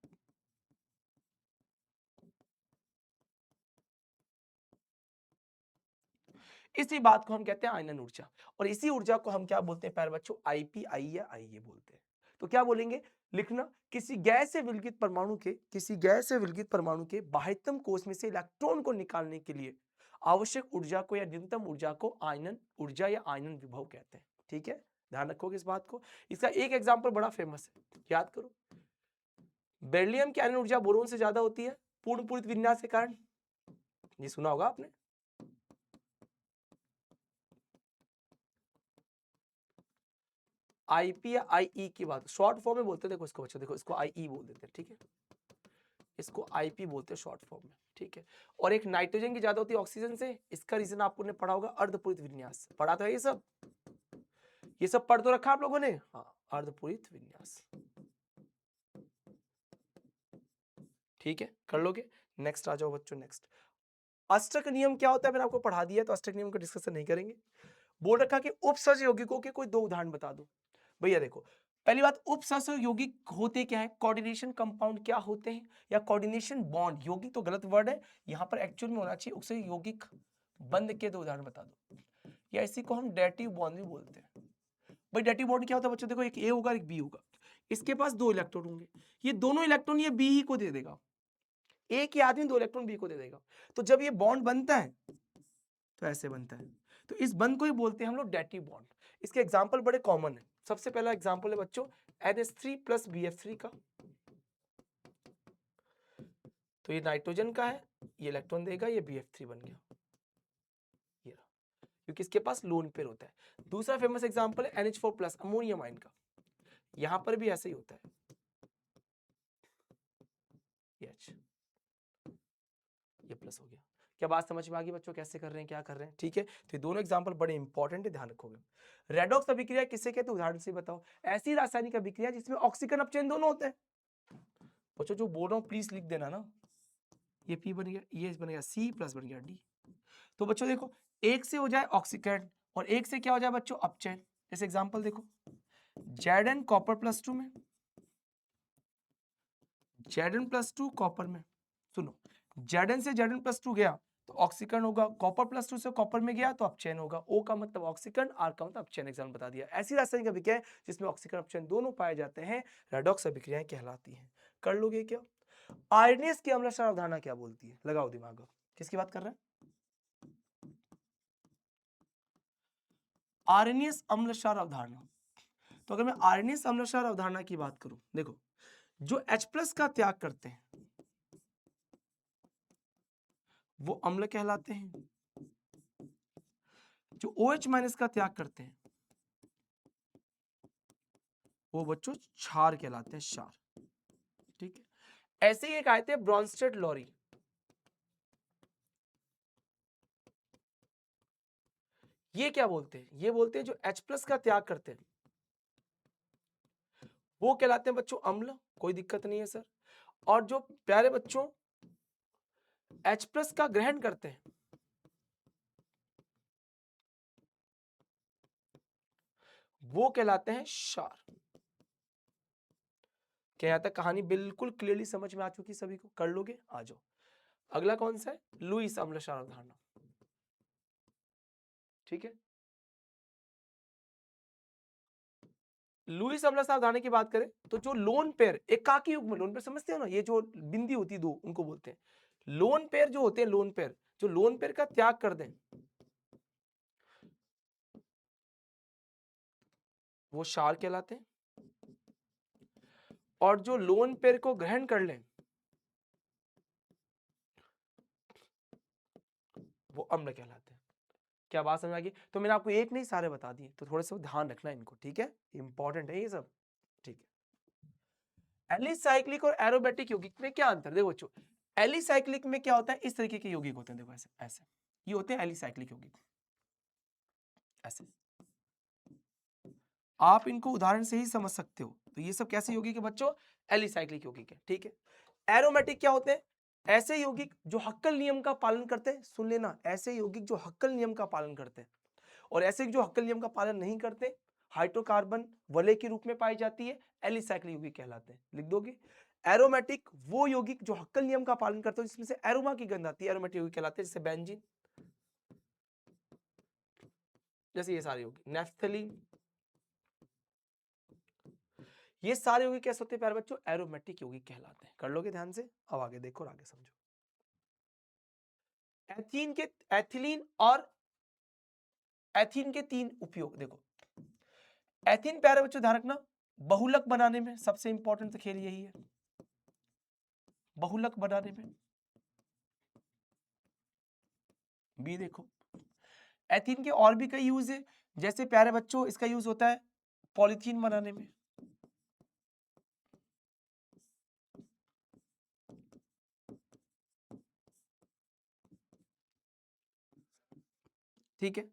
इसी बात को हम कहते हैं आयनन ऊर्जा, और इसी ऊर्जा को हम क्या बोलते हैं प्यारे बच्चों, आईपीआई या आईए बोलते हैं। तो क्या बोलेंगे, लिखना, किसी गैस से विलगित परमाणु के, किसी गैस से विलगित परमाणु के बाह्यतम कोष में से इलेक्ट्रॉन को निकालने के लिए आवश्यक ऊर्जा को या न्यूनतम ऊर्जा को आयनन ऊर्जा या आयनन विभव कहते हैं। ठीक है, ध्यान रखोगे इस बात को। इसका एक एग्जाम्पल बड़ा फेमस है, याद करो, बेरिलियम की आयनन ऊर्जा बोरोन से ज्यादा होती है पूर्ण पूरित विन्यास के कारण। ये सुना होगा आपने। आईपी या आईई की बात शॉर्ट फॉर्म में बोलते हैं, देखो इसको बच्चों, देखो इसको आईई बोल देते हैं। ठीक है, इसको आईपी बोलते हैं शॉर्ट फॉर्म में। ठीक है, और एक नाइट्रोजन की ज्यादा होती है ऑक्सीजन से, इसका रीजन आपको ने पढ़ा होगा, अर्धपूरित विन्यास। पढ़ा तो है ये सब, ये सब पढ़ तो रखा आप लोगों ने, हाँ, अर्धपूरित विन्यास। ठीक है, कर लोगे। नेक्स्ट आ जाओ बच्चों, नेक्स्ट अष्टक नियम क्या होता है, मैंने आपको पढ़ा दिया, तो अष्टक नियम का डिस्कशन नहीं करेंगे। बोल रखा कि उपसर्ज यौगिकों के कोई दो उदाहरण बता दो। भैया देखो, पहली बात, उपसर्ज यौगिक होते क्या है, कोऑर्डिनेशन कंपाउंड क्या होते हैं, या कोऑर्डिनेशन बॉन्ड। यौगिक तो गलत वर्ड है, यहां पर एक्चुअल में होना चाहिए उपसर्ज यौगिक बंध के दो उदाहरण बता दो, या इसी को हम डेटिव बॉन्ड भी बोलते हैं। भाई डेटिव बॉन्ड क्या होता है बच्चों, देखो एक ए होगा एक बी होगा, इसके पास दो इलेक्ट्रॉन होंगे, ये दोनों इलेक्ट्रॉन ये बी ही को दे देगा, एक ही आदमी दो इलेक्ट्रॉन बी को दे देगा। तो जब ये बॉन्ड बनता है तो ऐसे बनता है, तो इस बंध को ही बोलते हैं हम लोग डेटिव बॉन्ड। इसके एग्जांपल बड़े कॉमन है। सबसे पहला एग्जांपल है बच्चों NH3 प्लस BF3 का, तो ये नाइट्रोजन का है, ये इलेक्ट्रॉन देगा, ये BF3 बन गया, ये रहा, क्योंकि इसके पास लोन पेयर होता है। दूसरा फेमस एग्जांपल है NH4 प्लस अमोनियम आयन का, यहां पर भी ऐसे ही होता है, ये H, ये प्लस हो गया, क्या बात समझ में आ गई बच्चों, कैसे कर रहे हैं, क्या कर रहे हैं? ठीक है, तो ये दोनों एग्जांपल बड़े इंपॉर्टेंट है, ध्यान रखोगे। रेडॉक्स अभिक्रिया किसे कहते हैं, उदाहरण से बताओ। ऐसी रासायनिक अभिक्रिया जिसमें ऑक्सीजन अपचयन दोनों होते हैं। बच्चों जो बोल रहा हूँ प्लीज लिख देना ना, ये P बन गया, ये बन गया C प्लस बन गया D। तो बच्चों देखो, एक से हो जाए ऑक्सीकरण और एक से क्या हो जाए बच्चों, अपचयन। जैसे एग्जांपल देखो, Zn कॉपर प्लस 2 में, Zn प्लस 2 कॉपर में। सुनो, Zn से Zn प्लस 2 गया तो ऑक्सीकरण होगा, कॉपर प्लस 2 से कॉपर में गया तो अपचयन होगा। O का मतलब ऑक्सीकरण, R का मतलब अपचयन, एग्जाम्पल बता दिया। ऐसी रासायनिक अभिक्रिया जिसमें ऑक्सीकरण अपचयन दोनों पाए जाते हैं रेडॉक्स अभिक्रियाएं कहलाती हैं। कर लोगे क्या? आर्यनियस की अम्ल क्षार अवधारणा क्या बोलती है, लगाओ दिमाग। किसकी बात कर रहे हैं? आर्यनियस अम्ल क्षार अवधारणा। तो अगर मैं आर्यनियस अम्ल क्षार अवधारणा की बात करूं, देखो जो H+ का त्याग करते हैं वो अम्ल कहलाते हैं, जो OH- का त्याग करते हैं वो बच्चों क्षार कहलाते हैं, क्षार। ठीक है, ऐसे ही एक आए थे ब्रॉन्स्टेड लॉरी। ये क्या बोलते हैं, ये बोलते हैं जो H+ का त्याग करते हैं वो कहलाते हैं बच्चों अम्ल, कोई दिक्कत नहीं है सर। और जो प्यारे बच्चों H+ का ग्रहण करते हैं वो कहलाते हैं क्षार। क्या यहाँ तक कहानी बिल्कुल क्लियरली समझ में आ चुकी सभी को? कर लोगे? आ जाओ, अगला कौन सा है, लुईस अम्ल क्षार अवधारणा। ठीक है, लुईस अम्ल क्षार अवधारणा की बात करें तो जो लोन पेयर, एकाकी युग्म, लोन पेयर समझते हो ना, ये जो बिंदी होती है दो, उनको बोलते हैं लोन पेयर। जो होते हैं लोन पेयर, जो लोन पेयर का त्याग कर दें वो क्षार कहलाते हैं, और जो लोन पेयर को ग्रहण कर लें वो अम्ल कहलाते हैं। क्या बात समझ आ गई? तो मैंने आपको एक नहीं सारे बता दिए, तो थोड़ा सा ध्यान रखना इनको, ठीक है, इंपॉर्टेंट है ये सब। ठीक है, एलिसाइक्लिक और एरोमेटिक यौगिक में क्या अंतर, देखो बच्चों, एलिसाइक्लिक में क्या होता है, इस तरीके के यौगिक होते हैं, देखो ऐसे ऐसे, ये होते हैं एलिसाइक्लिक यौगिक, ऐसे। आप इनको उदाहरण से ही समझ सकते हो। तो ये सब कैसे यौगिक है बच्चों, एलिसाइक्लिक यौगिक है। ठीक है, एरोमेटिक क्या होते हैं, ऐसे यौगिक जो हक्कल नियम का पालन करते हैं। सुन लेना, ऐसे यौगिक जो हक्कल नियम का पालन करते हैं, और ऐसे जो हक्कल नियम का पालन नहीं करते, हाइड्रोकार्बन वलय के रूप में पाई जाती है, एलिसाइक्लिक यौगिक कहलाते हैं। लिख दोगे? एरोमेटिक वो यौगिक जो हक्कल नियम का पालन करते हैं जिसमें से एरोमा की गंध आती है, एरोमेटिक यौगिक कहलाते हैं, जैसे बेंजीन, जैसे ये सारे यौगिक, नैफ्थलीन, ये सारे यौगिक कैसे होते हैं प्यारे बच्चों, एरोमेटिक यौगिक कहलाते हैं। कर लोगे ध्यान से? अब आगे देखो और आगे समझो। एथीन के, एथिलीन और एथीन के तीन उपयोग देखो। एथीन प्यारे बच्चों ध्यान रखना, बहुलक बनाने में सबसे इंपॉर्टेंट खेल यही है, बहुलक बनाने में। बी देखो, एथीन के और भी कई यूज है, जैसे प्यारे बच्चों इसका यूज होता है पॉलीथीन बनाने में। ठीक है,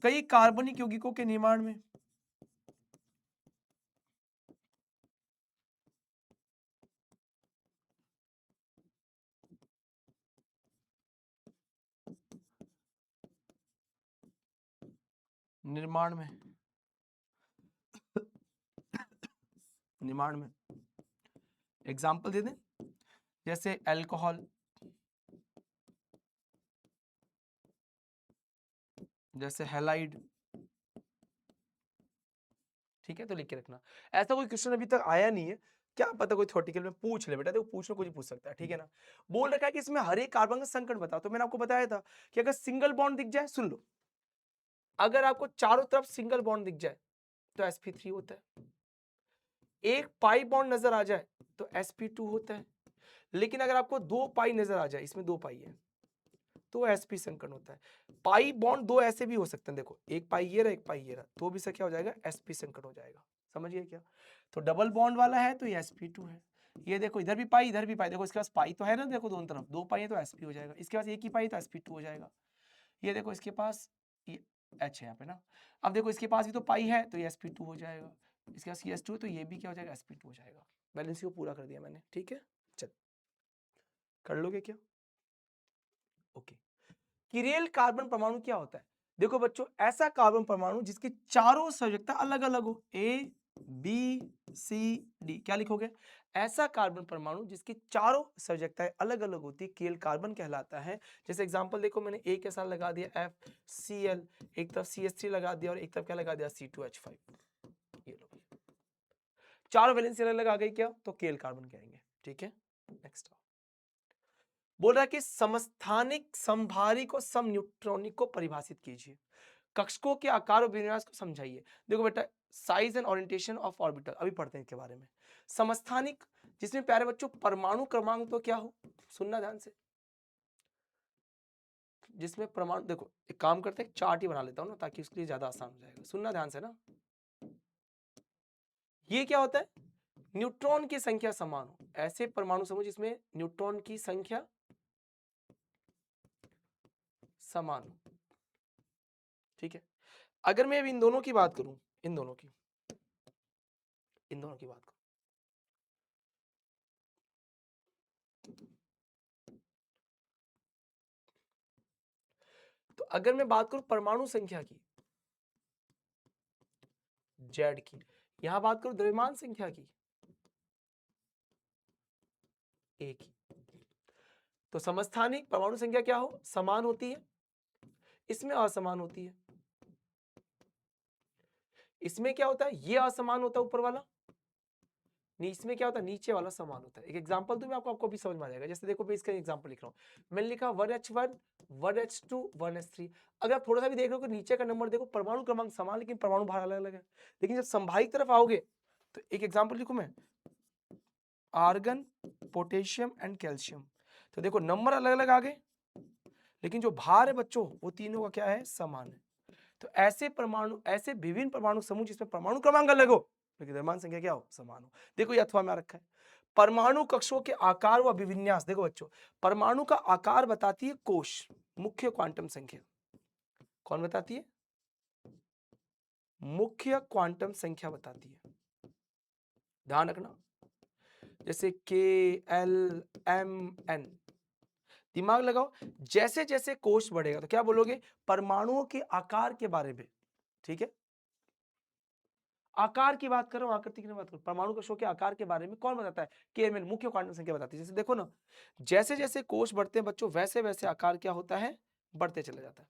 कई कार्बनिक यौगिकों के निर्माण में। निर्माण में, निर्माण में एग्जाम्पल दे दें, जैसे अल्कोहल, जैसे हैलाइड। ठीक है, तो लिख के रखना। ऐसा कोई क्वेश्चन अभी तक आया नहीं है, क्या पता कोई थ्योरेटिकल में पूछ ले बेटा, देखो पूछना कुछ पूछ सकता है। ठीक है ना, बोल रखा है कि इसमें हर एक कार्बन का संकट बताओ। तो मैंने आपको बताया था कि अगर सिंगल बॉन्ड दिख जाए, सुन लो, अगर आपको चारों तरफ सिंगल बॉन्ड दिख जाए तो sp3 होता है, एक पाई बॉन्ड नजर आ जाए तो sp2 होता है, लेकिन अगर आपको दो पाई नजर आ जाए, इसमें दो पाई है, तो sp संकरण होता है। पाई बॉन्ड दो ऐसे भी हो सकते हैं, देखो एक पाई ये रहा, एक पाई ये रहा, तो भी क्या हो जाएगा, sp संकरण हो जाएगा। समझिए क्या? तो डबल बॉन्ड वाला है तो ये sp2 है, ये देखो इधर भी पाई इधर भी पाई, देखो इसके पास पाई तो है ना, देखो दोनों तरफ 2 पाई है तो sp हो जाएगा, इसके पास एक ही पाई तो sp2 हो जाएगा। ये देखो इसके पास ये h है यहाँ पे ना, अब देखो इसके पास भी तो पाई है तो ये sp2 हो जाएगा, इसके पास cs2 तो ये भी क्या हो जाएगा, sp2 हो जाएगा। बैलेंस को पूरा कर दिया मैंने, ठीक है। चल कर लोगे क्या? ओके। किरेल कार्बन परमाणु क्या होता है? देखो बच्चों, ऐसा कार्बन परमाणु जिसकी चारों संयोजकता अलग अलग हो, ए बी सी डी, क्या लिखोगे? ऐसा कार्बन परमाणु जिसकी चारों संयोजकताएं अलग अलग होती है किरेल कार्बन कहलाता है। जैसे एग्जांपल देखो, मैंने ए के साथ लगा दिया FCl, एक तरफ CH3 लगा दिया और एक तरफ क्या लगा दिया, C2H5। ये लो, चारों वैलेंसी अलग अलग आ गई क्या, तो किरेल कार्बन कहेंगे, ठीक है। नेक्स्ट बोल रहा है कि समस्थानिक, समभारिक और समन्यूट्रॉनिक को परिभाषित कीजिए। कक्षकों के आकार और विन्यास को समझाइए। देखो बेटा, size and orientation of orbital अभी पढ़ते हैं इसके बारे में। समस्थानिक, जिसमें प्यारे बच्चों परमाणु क्रमांक तो क्या हो, सुनना ध्यान से, जिसमें परमाणु, देखो एक काम करते हैं, चार्ट ही बना लेता हूं ना ताकि उसके लिए ज्यादा आसान हो जाएगा, सुनना ध्यान से ना। ये क्या होता है, न्यूट्रॉन की संख्या समान हो, ऐसे परमाणु समूह जिसमें न्यूट्रॉन की संख्या समान हो, ठीक है। अगर मैं अब इन दोनों की बात करूं, इन दोनों की बात करूं, तो अगर मैं बात करूं परमाणु संख्या की, जेड की, यहां बात करूं द्रव्यमान संख्या की, ए की, तो समस्थानिक परमाणु संख्या क्या हो, समान होती है, इसमें असमान होती है। इसमें क्या होता है, ये असमान होता है ऊपर वाला, इसमें क्या होता है, नीचे वाला समान होता है। एक एग्जांपल दूं मैं आपको भी समझ में आ जाएगा। जैसे देखो मैं इसका एग्जांपल लिख रहा हूं, मैंने लिखा 1H1 1H2 1H3। अगर आप थोड़ा सा भी देख रहे हो कि नीचे का नंबर देखो, परमाणु क्रमांक समान लेकिन परमाणु भार अलग अलग है। लेकिन जब संभाविक तरफ आओगे तो एक एग्जाम्पल लिखूं मैं, आर्गन, पोटेशियम एंड कैल्शियम, तो देखो नंबर अलग अलग आ गए लेकिन जो भार है बच्चों वो तीनों का क्या है, समान है। तो ऐसे परमाणु, ऐसे विभिन्न परमाणु समूह जिसमें परमाणु क्रमांक अलग हो लेकिन द्रव्यमान संख्या क्या हो, समान हो। देखो ये अथवा में रखा है। परमाणु कक्षों के आकार व अभिविन्यास, देखो बच्चों, परमाणु का आकार बताती है कोश, मुख्य क्वांटम संख्या कौन बताती है, मुख्य क्वांटम संख्या बताती है, ध्यान रखना। जैसे KLMN, दिमाग लगाओ, जैसे जैसे कोश बढ़ेगा तो क्या बोलोगे, परमाणुओं के आकार के बारे में, ठीक है। आकार की बात करो, आकृति की बात करो, परमाणु कक्षों के आकार के बारे में कौन बताता है, KMN, मुख्य क्वांटम संख्या बताती है। जैसे देखो ना, जैसे जैसे कोश बढ़ते हैं बच्चों वैसे वैसे आकार क्या होता है, बढ़ते चले जाता है।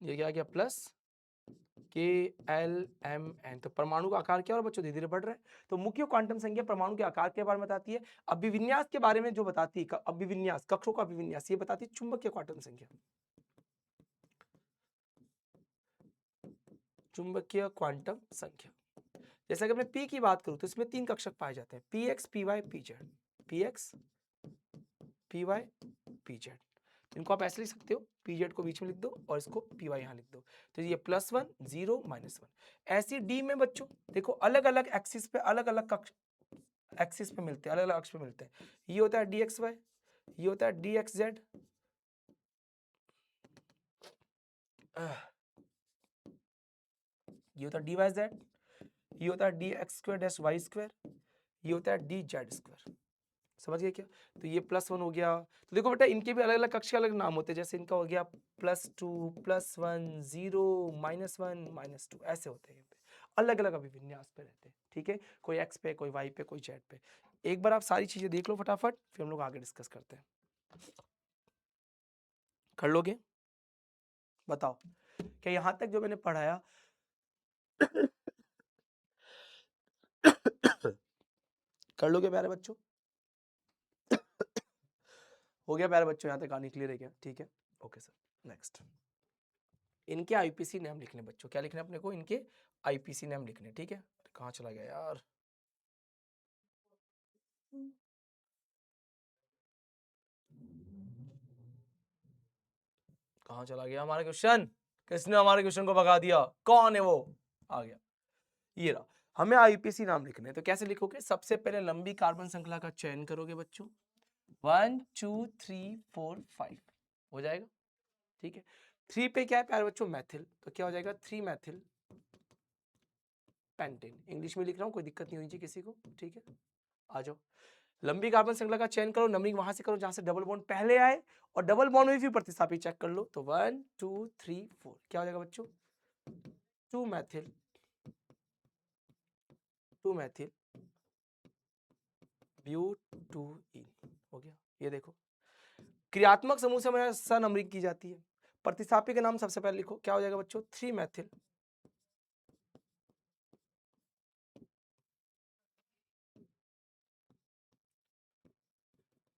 ये क्या गया, प्लस KLMN, तो परमाणु का आकार क्या हो रहा है बच्चों, धीरे धीरे बढ़ रहा है। तो मुख्य क्वांटम संख्या परमाणु के आकार के बारे में बताती है। अभिविन्यास के बारे में जो बताती है, अभिविन्यास, कक्षों का अभिविन्यास, ये बताती है चुंबकीय क्वांटम संख्या, चुंबकीय क्वांटम संख्या। जैसे अगर मैं P की बात करूं तो इसमें 3 कक्षक पाए जाते हैं, PX PY PZ, PX PY PZ। इनको आप ऐसे लिख सकते हो, PZ को बीच में लिख दो और इसको PY यहाँ लिख दो, तो ये +1 0 -1। ऐसी D में बच्चों देखो अलग अलग एक्सिस पे, अलग अलग कक्ष एक्सिस पे मिलते हैं, अलग अलग अक्ष पे मिलते हैं। ये होता है DXY, ये होता है DXZ, ये होता है DYZ, ये होता है DX2-Y2, ये होता है DZ2। समझ गए क्या? तो ये +1 हो गया। तो देखो बेटा इनके भी अलग अलग कक्ष के अलग नाम होते हैं। जैसे इनका हो गया +2 +1 0 -1 -2, ऐसे होते हैं। अलग अलग अभिविन्यास पे रहते हैं, ठीक है। कोई x पे, कोई y पे, कोई z पे। एक बार आप सारी चीजें देख लो फटाफट, फिर हम लोग आगे डिस्कस करते हैं। कर लोगे? बताओ क्या यहां तक जो मैंने पढ़ाया कर लोगे प्यारे बच्चों? हो गया प्यारे बच्चों, यहाँ तक कहानी क्लियर है क्या? ठीक है, ओके सर। नेक्स्ट, इनके आईपीसी नेम लिखने बच्चों, क्या लिखना है अपने को, इनके आईपीसी नेम लिखने, ठीक है। कहाँ चला गया यार, कहाँ चला गया हमारा क्वेश्चन? किसने हमारे क्वेश्चन को भगा दिया? कौन है वो? आ गया, ये रहा। हमें आईपीसी नाम लिखने हैं, तो कैसे लिखोगे? सबसे पहले लंबी कार्बन श्रृंखला का चयन करोगे बच्चों, 1 2 3 4 5 हो जाएगा, ठीक है। 3 पे क्या है प्यारे बच्चों? मैथिल, तो क्या हो जाएगा? 3 मैथिल पेंटेन। इंग्लिश में लिख रहा हूँ, कोई दिक्कत नहीं होनी चाहिए किसी को, ठीक है। आ जाओ, लंबी कार्बन श्रृंखला का चयन करो, नंबरिंग वहां से करो जहां से डबल बॉन्ड पहले आए, और डबल बॉन्ड में भी प्रतिस्थापित चेक कर लो, तो 1 2 3 4 क्या हो जाएगा बच्चों? 2 मैथिल ब्यूटूइन हो गया। ये देखो, क्रियात्मक समूह से हमारे सनंबरिंग की जाती है। प्रतिस्थापी का नाम सबसे पहले लिखो, क्या हो जाएगा बच्चों? 3 मैथिल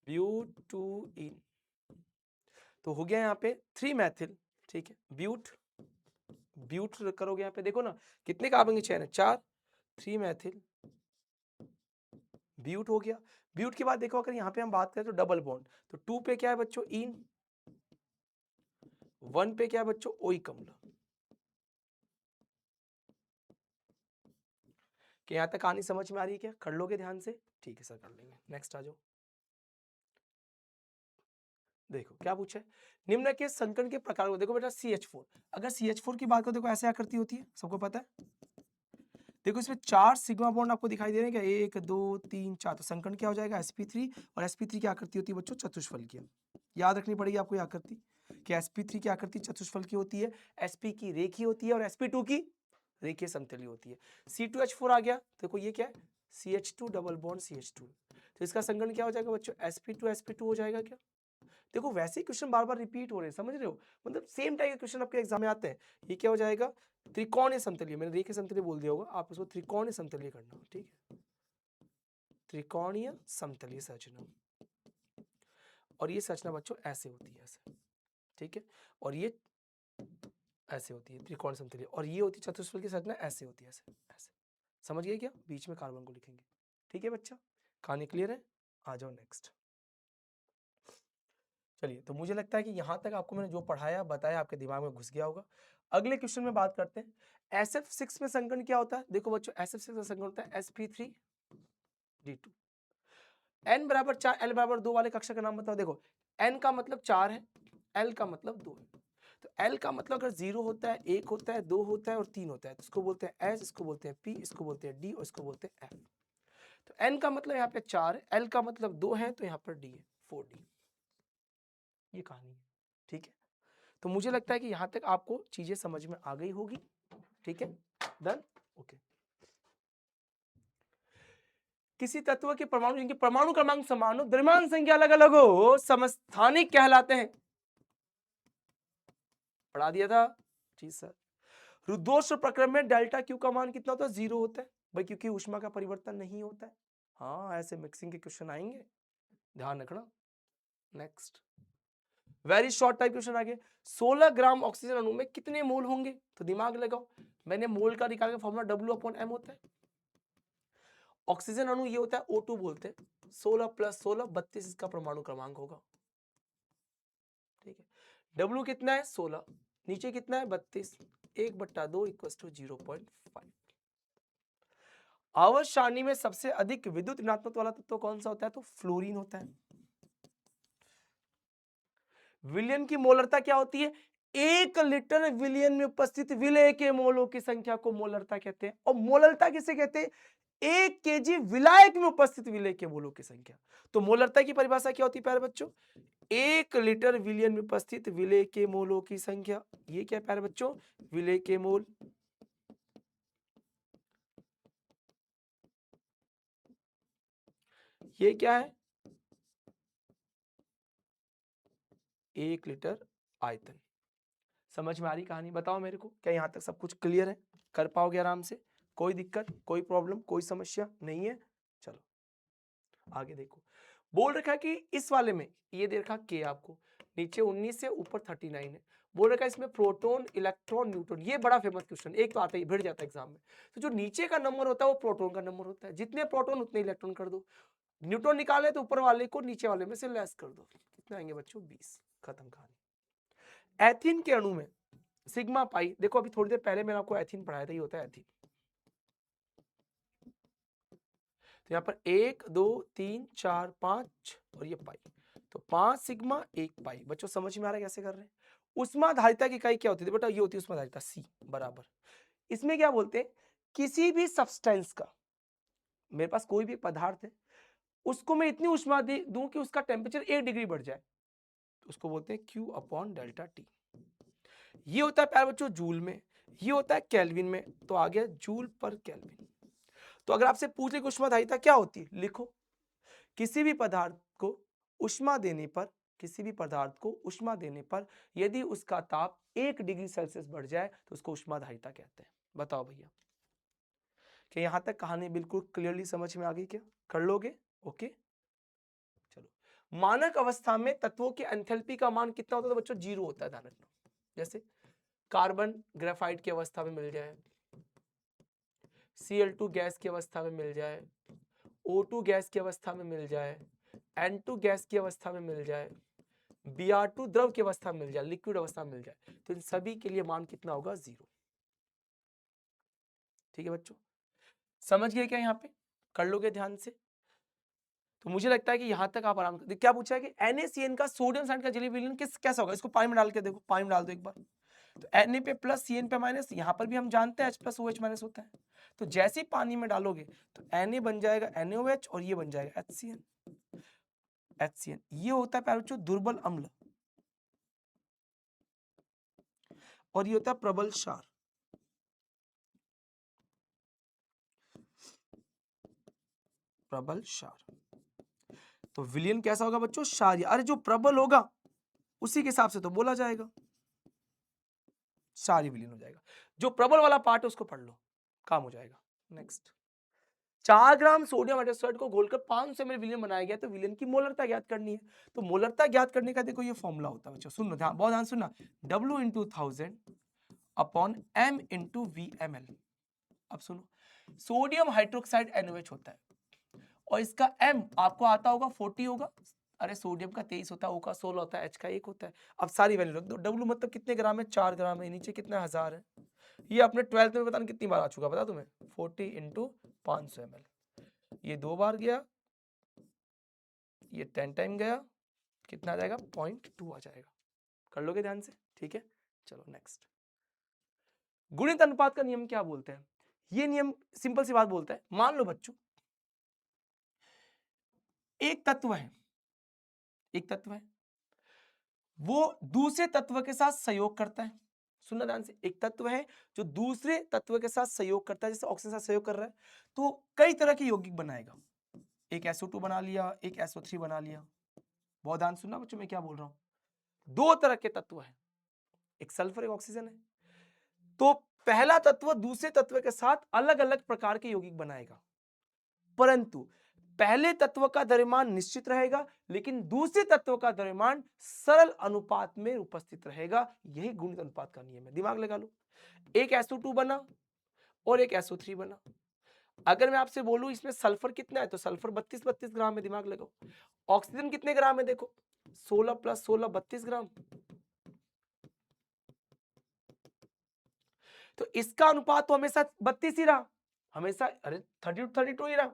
ब्यूटूइन, तो हो गया यहाँ पे 3 मैथिल, ठीक है। ब्यूट करोगे यहाँ पे, देखो ना कितने कार्बन के चेन है? 4, 3 मैथिल ब्यूट हो गया। ब्यूट के बाद देखो, अगर यहाँ पे हम बात करें तो डबल बॉन्ड, तो 2 पे क्या है बच्चों? इन, 1 पे क्या है बच्चों? ओइक अम्ल। कि यहाँ तक कहानी समझ में आ रही है क्या? कर लोगे ध्यान से? ठीक है सर, कर लेंगे। नेक्स्ट आ जाओ, देखो क्या पूछा है? निम्न के संकरण के प्रकार को देखो बेटा, CH4। अगर CH4 की बात करो, देखो ऐसे आकृति होती है, सबको पता है। देखो इसमें 4 सिग्मा बॉन्ड आपको दिखाई दे रहे हैं क्या? 1 2 3 4, तो संकरण क्या हो जाएगा? sp3, और sp3 की आकृति होती है बच्चों चतुष्फल की। याद रखनी पड़ेगी आपको ये आकृति, कि sp3 की आकृति चतुष्फल की होती है, sp की रेखीय होती है, और sp2 की रेखीय समतलीय होती है। C2H4 आ गया, देखो ये क्या है? CH2 डबल बॉन्ड CH2, तो इसका संकरण क्या हो जाएगा बच्चों? sp2 हो जाएगा क्या? देखो वैसे ही क्वेश्चन बार बार रिपीट हो रहे हैं, समझ रहे हो? मतलब सेम टाइप के क्वेश्चन आपके एग्जाम में आते हैं। ये क्या हो जाएगा? त्रिकोणीय समतलीय, मैंने रेखीय समतलीय बोल दिया होगा, आप उसको त्रिकोणीय समतलीय करना, ठीक है। त्रिकोणीय समतलीय संरचना, और ये संरचना बच्चों ऐसे होती है, ऐसे, ठीक है। और ये ऐसे होती है त्रिकोणीय समतलीय, और ये होती है चतुष्फल की संरचना, ऐसे होती है, ऐसे ऐसे। समझ गए क्या? बीच में कार्बन को लिखेंगे, ठीक है बच्चा। कहानी क्लियर है? आ जाओ नेक्स्ट। चलिए, तो मुझे लगता है कि यहाँ तक आपको मैंने जो पढ़ाया बताया आपके दिमाग में घुस गया होगा। अगले क्वेश्चन में बात करते हैं। SF6 में संकरण क्या होता है? देखो बच्चों, SF6 में संकरण होता है sp3d2। n बराबर 4 l बराबर 2 वाले कक्षा का नाम बताओ। देखो n का मतलब 4 है, l का मतलब 2 है, तो l का मतलब अगर 0 होता है, 1 होता है, 2 होता है और 3 होता है, तो इसको बोलते हैं s, इसको बोलते हैं p, इसको बोलते हैं d और इसको बोलते हैं f। तो n का मतलब यहाँ पे 4 है, l का मतलब 2 है, तो यहाँ पर d है, 4d। ये कहानी है, ठीक है। तो मुझे लगता है कि यहां तक आपको चीजें समझ में आ गई होगी, ठीक है। Done, okay. किसी तत्व के परमाणु जिनके परमाणु क्रमांक समान हो, द्रव्यमान संख्या अलग अलग हो, समस्थानिक कहलाते हैं। पढ़ा दिया था जी सर। रुद्धोष्म प्रक्रम में डेल्टा क्यू का मान कितना होता है? 0 होता है भाई, क्योंकि ऊष्मा का परिवर्तन नहीं होता है। हाँ, ऐसे मिक्सिंग के क्वेश्चन आएंगे, ध्यान रखना। Next, very short type question आगे। 16 ग्राम ऑक्सीजन अणु में कितने मोल होंगे? तो दिमाग लगाओ, मैंने मोल का निकाल के फॉर्मूला W/m होता है। ऑक्सीजन अणु ये होता है O2 बोलते हैं, 16 + 16 32 इसका परमाणु क्रमांक होगा, ठीक है। W कितना है? 16, नीचे कितना है? 32, 1/2 = 0.5। आवर्त सारणी में सबसे अधिक विद्युत ऋणात्मक वाला तत्व कौन सा होता है? तो फ्लोरीन होता है। विलयन की मोलरता क्या होती है? 1 लीटर विलयन में उपस्थित विलय के मोलों की संख्या को मोलरता कहते हैं। और मोलरता किसे कहते हैं? 1 केजी विलायक में उपस्थित विलय के मोलों की संख्या। तो मोलरता की परिभाषा क्या होती है प्यारे बच्चों? 1 लीटर विलयन में उपस्थित विलय के मोलों की संख्या। ये क्या है प्यारे बच्चों? विलय के मोल। ये क्या है? 1 लीटर आयतन। समझ में आ रही कहानी? बताओ मेरे को, क्या यहां तक सब कुछ क्लियर है? कर पाओगे आराम से? कोई दिक्कत, कोई प्रॉब्लम, कोई समस्या नहीं है? चलो आगे देखो। बोल रखा है कि इस वाले में ये दे रखा के आपको, नीचे 19 से ऊपर 39 है। बोल रखा है इसमें प्रोटॉन, इलेक्ट्रॉन, न्यूट्रॉन। ये बड़ा फेमस क्वेश्चन, एक तो आता ही भिड़ जाता है एग्जाम में। तो जो नीचे का नंबर होता है वो प्रोटॉन का नंबर होता है, जितने प्रोटॉन उतने इलेक्ट्रॉन कर दो। न्यूट्रॉन निकाले तो ऊपर वाले को नीचे वाले में से लेस कर दो। कितने आएंगे बच्चों? 20। खत्म कहानी। एथीन के अणु में सिग्मा पाई, देखो अभी थोड़ी देर पहले मैंने आपको एथीन पढ़ाया था, ये होता है एथीन। तो यहाँ पर 1 2 3 4 5 और ये पाई, तो 5 सिग्मा 1 पाई। बच्चों समझ में आ रहा है कैसे कर रहे हैं? उष्माधारिता की इकाई क्या होती थी बेटा? ये होती है उष्माधारिता, सी बराबर। इसमें क्या बोलते हैं, किसी भी सब्सटेंस का, मेरे पास कोई भी पदार्थ है, उसको मैं इतनी उष्मा दूं कि उसका टेम्परेचर 1 डिग्री बढ़ जाए, तो उसको बोलते हैं Q अपॉन डेल्टा टी। ये होता है प्यारे बच्चों जूल में, ये होता है केल्विन में, तो आ गया जूल पर केल्विन। तो अगर आपसे पूछे कि उष्माधारिता क्या होती है, लिखो किसी भी पदार्थ को उष्मा देने पर, किसी भी पदार्थ को उष्मा देने पर यदि उसका ताप 1 डिग्री सेल्सियस बढ़ जाए तो उसको उष्माधारिता कहते हैं। बताओ भैया, कि यहां तक कहानी बिल्कुल क्लियरली समझ में आ गई क्या? कर लोगे? ओके चलो। मानक अवस्था में तत्वों की एंथैल्पी का मान कितना होता है? तो बच्चों 0 होता है, ध्यान रखना। जैसे कार्बन ग्रेफाइट की अवस्था में मिल जाए, Cl2 गैस की अवस्था में मिल जाए, O2 गैस की अवस्था में मिल जाए, N2 गैस की अवस्था में मिल जाए, Br2 द्रव की अवस्था में मिल जाए, लिक्विड अवस्था में मिल जाए, तो इन सभी के लिए मान कितना होगा? 0। ठीक है बच्चों, समझ गए क्या? यहाँ पे कर लोगे ध्यान से? तो मुझे लगता है कि यहां तक आप आराम कर। क्या पूछा है कि NaCN का सोडियम साइड का जलीय विलयन किस कैसा होगा? इसको पानी में डाल के देखो, पानी में डाल दो एक बार, तो Na पे प्लस CN पे माइनस, यहाँ पर भी हम जानते हैं H प्लस OH माइनस होता है, तो जैसे ही पानी में डालोगे तो Na बन जाएगा NaOH और ये बन जाएगा HCN। HCN ये होता है प्यारे बच्चों दुर्बल अम्ल, और ये होता है प्रबल क्षार। प्रबल क्षार, तो विलयन कैसा होगा बच्चों? क्षारीय। अरे जो प्रबल होगा उसी के हिसाब से तो बोला जाएगा, क्षारीय विलयन हो जाएगा। जो प्रबल वाला पार्ट है उसको पढ़ लो, काम हो जाएगा। नेक्स्ट, 4 ग्राम सोडियम हाइड्रोक्साइड को घोलकर 500 ml विलयन बनाया गया, तो विलयन की मोलरता ज्ञात करनी है। तो मोलरता ज्ञात करने का देखो ये फॉर्मूला होता है बच्चों, सुन ध्यान, बहुत ध्यान सुनना, W into 1000 upon M into VmL। अब सुनो, सोडियम हाइड्रोक्साइड NaOH होता है और इसका M आपको आता होगा 40 होगा, अरे सोडियम का 23 होता है, O का 16 होता है, H का 1 होता है। अब सारी वैल्यू रख दो, W मतलब कितने ग्राम है? 4 ग्राम है, नीचे कितना 1000 है, ये अपने 12th में पता नहीं कितनी बार आ चुका, बता तुम्हें, 40 इंटू 500 ml, ये 2 बार गया, ये 10 टाइम गया, कितना आ जाएगा? 0.2 आ जाएगा। कर लोगे ध्यान से? ठीक है चलो नेक्स्ट, गुणित अनुपात का नियम क्या बोलते हैं? ये नियम सिंपल सी बात बोलता है, मान लो बच्चों एक तत्व है, एक तत्व है, वो दूसरे तत्व के साथ सहयोग करता है। सुनना ध्यान से, एक तत्व है जो दूसरे तत्व के साथ सहयोग करता है, जैसे ऑक्सीजन के साथ सहयोग कर रहा है, तो कई तरह के यौगिक बनाएगा। एक SO2 बना लिया, एक SO3 बना लिया। बहुत ध्यान सुनना बच्चों, मैं क्या बोल रहा हूं। 2 तरह के तत्व है, एक सल्फर एक ऑक्सीजन है। तो पहला तत्व दूसरे तत्व के साथ अलग अलग प्रकार के यौगिक बनाएगा, परंतु पहले तत्व का द्रव्यमान निश्चित रहेगा, लेकिन दूसरे तत्व का द्रव्यमान सरल अनुपात में उपस्थित रहेगा। यही गुणित अनुपात का नियम है, दिमाग लगा लो। एक SO2 बना और एक SO3 बना, अगर मैं आपसे बोलूं इसमें सल्फर कितना है, तो सल्फर 32 ग्राम है, दिमाग लगाओ। ऑक्सीजन कितने ग्राम है? देखो 16 प्लस 16 32 ग्राम, तो इसका अनुपात तो हमेशा 32 ही रहा, हमेशा, अरे 32 ही रहा।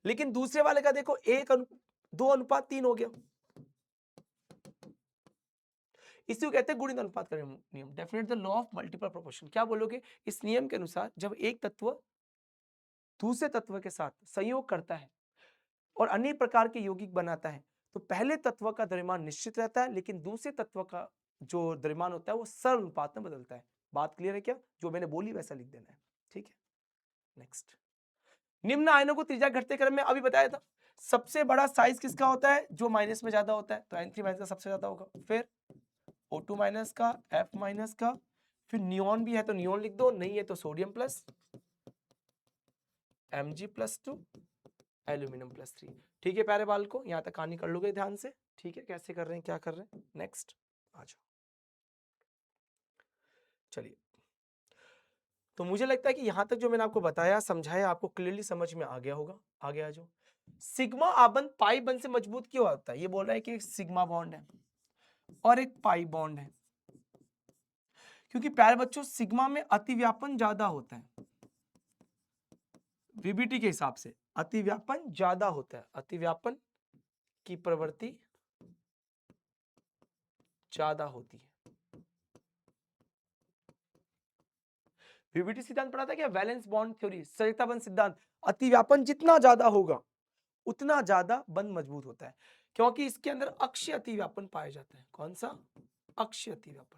लेकिन दूसरे वाले का देखो 2 अनुपात 3 हो गया, इसी को कहते हैं गुणित अनुपात का नियम। Definite the law of multiple proportion. क्या बोलोगे? इस नियम के अनुसार जब एक तत्व दूसरे तत्व के साथ संयोग करता है और अनेक प्रकार के यौगिक बनाता है, तो पहले तत्व का द्रव्यमान निश्चित रहता है, लेकिन दूसरे तत्व का जो द्रव्यमान होता है वो सरल अनुपात में बदलता है। बात क्लियर है क्या? जो मैंने बोली वैसा लिख देना है, ठीक है। नेक्स्ट, निम्न आयनों को त्रिज्या घटते क्रम में अभी बताया था। सबसे बड़ा साइज किसका होता है? जो माइनस में ज्यादा होता है, तो N3 माइनस का सबसे ज्यादा होगा, फिर O2 माइनस का, F माइनस का, फिर नियॉन भी है तो नियॉन लिख दो, नहीं है तो सोडियम प्लस, Mg+2, एल्यूमिनियम+3। ठीक है प्यारे बाल को, यहां तक कहानी कर लोगे ध्यान से, ठीक है, कैसे कर रहे हैं, क्या कर रहे हैं। नेक्स्ट आ जाओ, चलिए। तो मुझे लगता है कि यहां तक जो मैंने आपको बताया समझाया आपको क्लियरली समझ में आ गया होगा। आगे आ जाओ। सिग्मा आबंध पाई बंध से मजबूत क्यों होता है? ये बोल रहा है कि एक सिग्मा बॉन्ड है और एक पाई बॉन्ड है, क्योंकि प्यारे बच्चों सिग्मा में अतिव्यापन ज्यादा होता है, वीबीटी के हिसाब से अतिव्यापन ज्यादा होता है, अतिव्यापन की प्रवृत्ति ज्यादा होती है। वीबीटी सिद्धांत पढ़ा था क्या? वैलेंस बॉन्ड थ्योरी, संयोजकता बंध सिद्धांत। अतिव्यापन जितना ज्यादा होगा उतना ज्यादा बंध मजबूत होता है, क्योंकि इसके अंदर अक्षीय अतिव्यापन पाया जाता है। कौन सा? अक्षीय अतिव्यापन।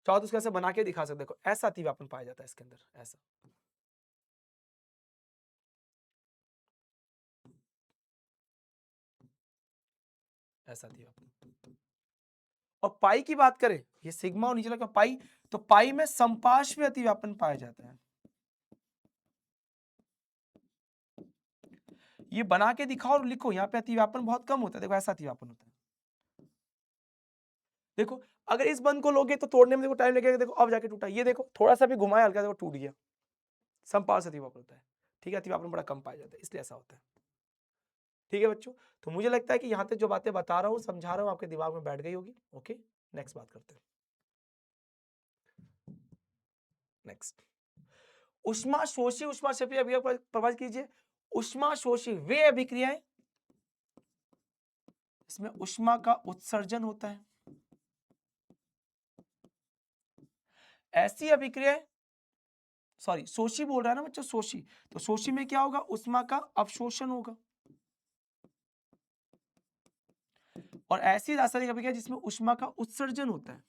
चाहो तो उसको ऐसे बना के दिखा सकते, देखो ऐसा अतिव्यापन पाया जाता है इसके अंदर, ऐसा। ऐसा अतिव्यापन। और पाई की बात करें, ये सिग्मा और नीचे लगा पाई, तो पाई में संपार्श्विक अतिव्यापन पाया जाता है। ये बना के दिखाओ और लिखो, यहाँ पे अतिव्यापन बहुत कम होता है, देखो ऐसा अतिव्यापन होता है। देखो अगर इस बंध को लोगे तो तोड़ने में देखो टाइम लगेगा, देखो अब जाके टूटा, ये देखो थोड़ा सा भी घुमाया हल्का, देखो टूट गया। संपार्श्विक अतिव्यापन होता है, ठीक है, अतिव्यापन बड़ा कम पाया जाता है, इसलिए ऐसा होता है। ठीक है बच्चों, तो मुझे लगता है कि यहाँ तक जो बातें बता रहा हूँ, समझा रहा हूँ, आपके दिमाग में बैठ गई होगी। ओके, नेक्स्ट बात करते हैं। नेक्स्ट, ऊष्माशोषी ऊष्माक्षेपी अभिक्रिया प्रभावित कीजिए। ऊष्माशोषी वे अभिक्रियाएं इसमें ऊष्मा का उत्सर्जन होता है। ऐसी अभिक्रियाएं, सॉरी शोषी बोल रहा है ना बच्चों, शोषी, तो शोषी में क्या होगा? ऊष्मा का अवशोषण होगा। और ऐसी रासायनिक अभिक्रिया जिसमें ऊष्मा का उत्सर्जन होता है,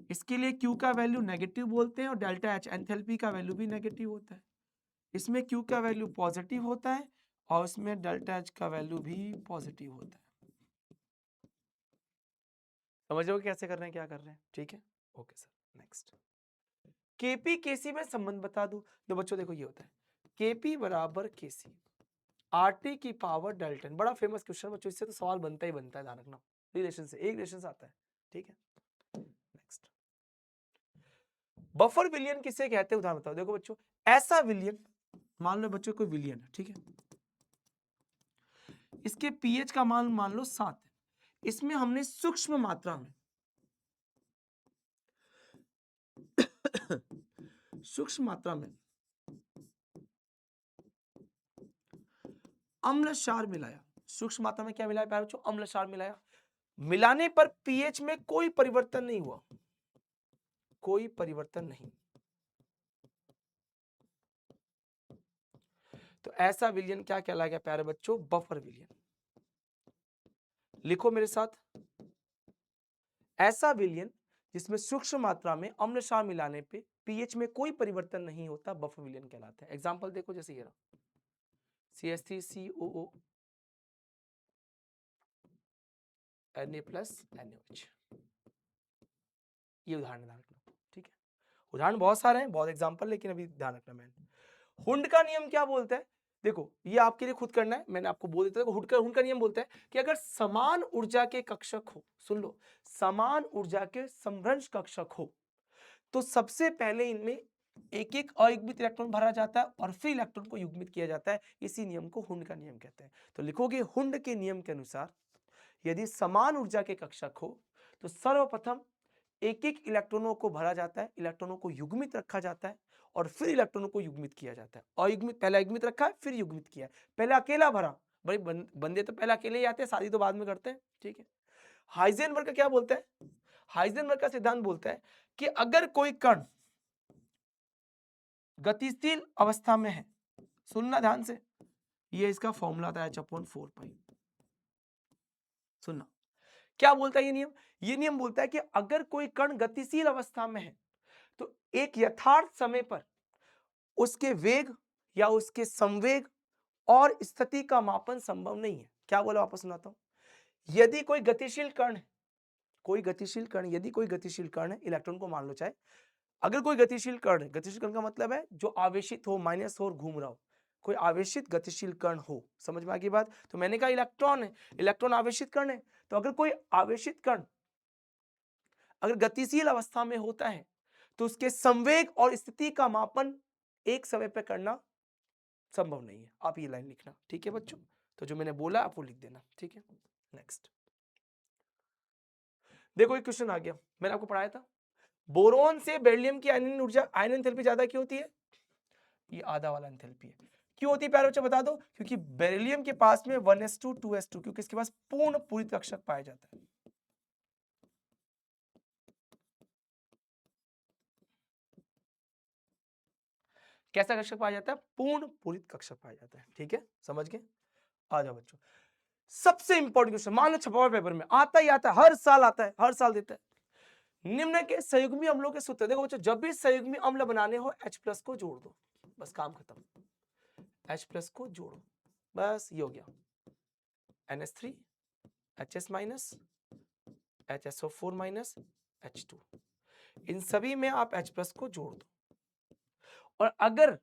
इसके लिए Q का वैल्यू नेगेटिव बोलते हैं और डेल्टा H एंथैल्पी का वैल्यू भी नेगेटिव होता है। इसमें Q का वैल्यू पॉजिटिव होता है और इसमें डेल्टा H का वैल्यू भी पॉजिटिव होता है। समझ लो कैसे कर रहे हैं, क्या कर रहे हैं? ठीक है, ओके सर। नेक्स्ट, केपी केसी में संबंध बता दूं तो बच्चों देखो ये होता है केपी बराबर केसी आरटी की पावर डेल्टा। बड़ा फेमस क्वेश्चन बच्चों, इससे तो सवाल बनता ही बनता है, ध्यान रखना। रिलेशन से, एक रिलेशन से आता है, ठीक है। नेक्स्ट, बफर विलियन किसे कहते हैं, उदाहरण बताओ। देखो बच्चों, ऐसा विलियन, मान लो बच्चों कोई विलियन है, ठीक है, इसके पीएच का मान मान लो 7 है, इसमें हमने सूक्ष्म मात्रा में सूक्ष्म मात्रा में अम्ल क्षार मिलाया। सूक्ष्म मात्रा में क्या मिलाया प्यारे बच्चों? अम्ल क्षार मिलाया। मिलाने पर पीएच में कोई परिवर्तन नहीं हुआ, कोई परिवर्तन नहीं, तो ऐसा विलियन क्या कहलाएगा प्यारे बच्चों? बफर विलियन। लिखो मेरे साथ, ऐसा विलियन जिसमें सूक्ष्म मात्रा में अम्ल क्षार मिलाने पे पीएच में कोई परिवर्तन नहीं होता, बफर विलियन कहलाता है। एग्जांपल देखो, जैसे ये रहा CH3COO Na+NaOH, ये उदाहरण ध्यान रखना, ठीक है। उदाहरण बहुत सारे हैं, बहुत एग्जांपल, लेकिन अभी ध्यान रखना। मैंने हुंड का नियम क्या बोलता है? देखो ये आपके लिए खुद करना है, मैंने आपको बोल देता हूं। हुंड का नियम बोलता है कि अगर समान ऊर्जा के कक्षक हो, सुन लो, समान ऊर्जा के समभ्रंश कक्षक हो, तो सबसे पहले इनमें एक एक अयुग्मित इलेक्ट्रॉन भरा जाता है और फिर इलेक्ट्रॉन को युग्मित किया जाता है। इसी नियम को हुंड का नियम कहते हैं। तो लिखोगे, हुंड के नियम के अनुसार यदि समान ऊर्जा के कक्षक हो तो सर्वप्रथम एक एक इलेक्ट्रॉनों को भरा जाता है, इलेक्ट्रॉनों को युग्मित रखा जाता है और फिर इलेक्ट्रॉनों को युग्मित किया जाता है। अयुग्मित, पहले युग्मित रखा है फिर युग्मित किया है, पहले अकेला भरा। भाई बंदे तो पहले अकेले ही आते हैं, शादी तो बाद में करते हैं, ठीक है। हाइजेनबर्ग का क्या बोलता है? हाइजेनबर्ग का सिद्धांत बोलता है कि अगर कोई कण गतिशील अवस्था में है, सुनना ध्यान से, ये इसका फॉर्मूला था H/4 पाई। सुनना क्या बोलता है ये नियम? ये नियम बोलता है कि अगर कोई कण गतिशील अवस्था में है तो एक यथार्थ समय पर उसके वेग या उसके संवेग और स्थिति का मापन संभव नहीं है। क्या बोला, वापस सुनाता हूं। यदि कोई गतिशील कण है, कोई गतिशील कण, यदि कोई गतिशील कण है, इलेक्ट्रॉन को मान लो चाहे, अगर कोई गतिशील कण है, गतिशील कण का मतलब है जो आवेशित हो, माइनस हो और घूम रहा हो, कोई आवेशित गतिशील कण हो, समझ में आ गई बात? तो मैंने कहा इलेक्ट्रॉन है, इलेक्ट्रॉन आवेशित कण है, तो अगर कोई आवेशित कण अगर गतिशील अवस्था में होता है तो उसके संवेग और स्थिति का मापन एक समय पर करना संभव नहीं है। आप ये लाइन लिखना, ठीक है बच्चों। तो जो मैंने बोला आप वो लिख देना, ठीक है। नेक्स्ट देखो एक क्वेश्चन आ गया, मैंने आपको पढ़ाया था बोरोन से बेरिलियम की आयनिक ऊर्जा आयन एंथैल्पी ज्यादा क्यों होती है? ये आधा वाला एंथैल्पी है। क्यों होती है प्यारे बच्चों बता दो? क्योंकि बेरिलियम के पास में 1s2 2s2, क्योंकि इसके पास पूर्ण पूरित कक्षक पाया जाता है। कैसा कक्षक पाया जाता है? पूर्ण पूरित कक्षक पाया जाता है, ठीक है, समझ गए। आ जाओ बच्चों, सबसे इंपॉर्टेंट क्वेश्चन, मान लो छपा हुआ पेपर में आता ही आता है, हर साल आता है, हर साल देता है। निम्न के संयुग्मी अम्लों के सूत्र। देखो बच्चों, जब भी संयुग्मी अम्ल बनाने हो H+ को जोड़ दो, बस काम खत्म। H+ को जोड़ो, बस ये हो गया। NH3 HS-, HSO4- H2, इन सभी में आप H+ को जोड़ दो। और अगर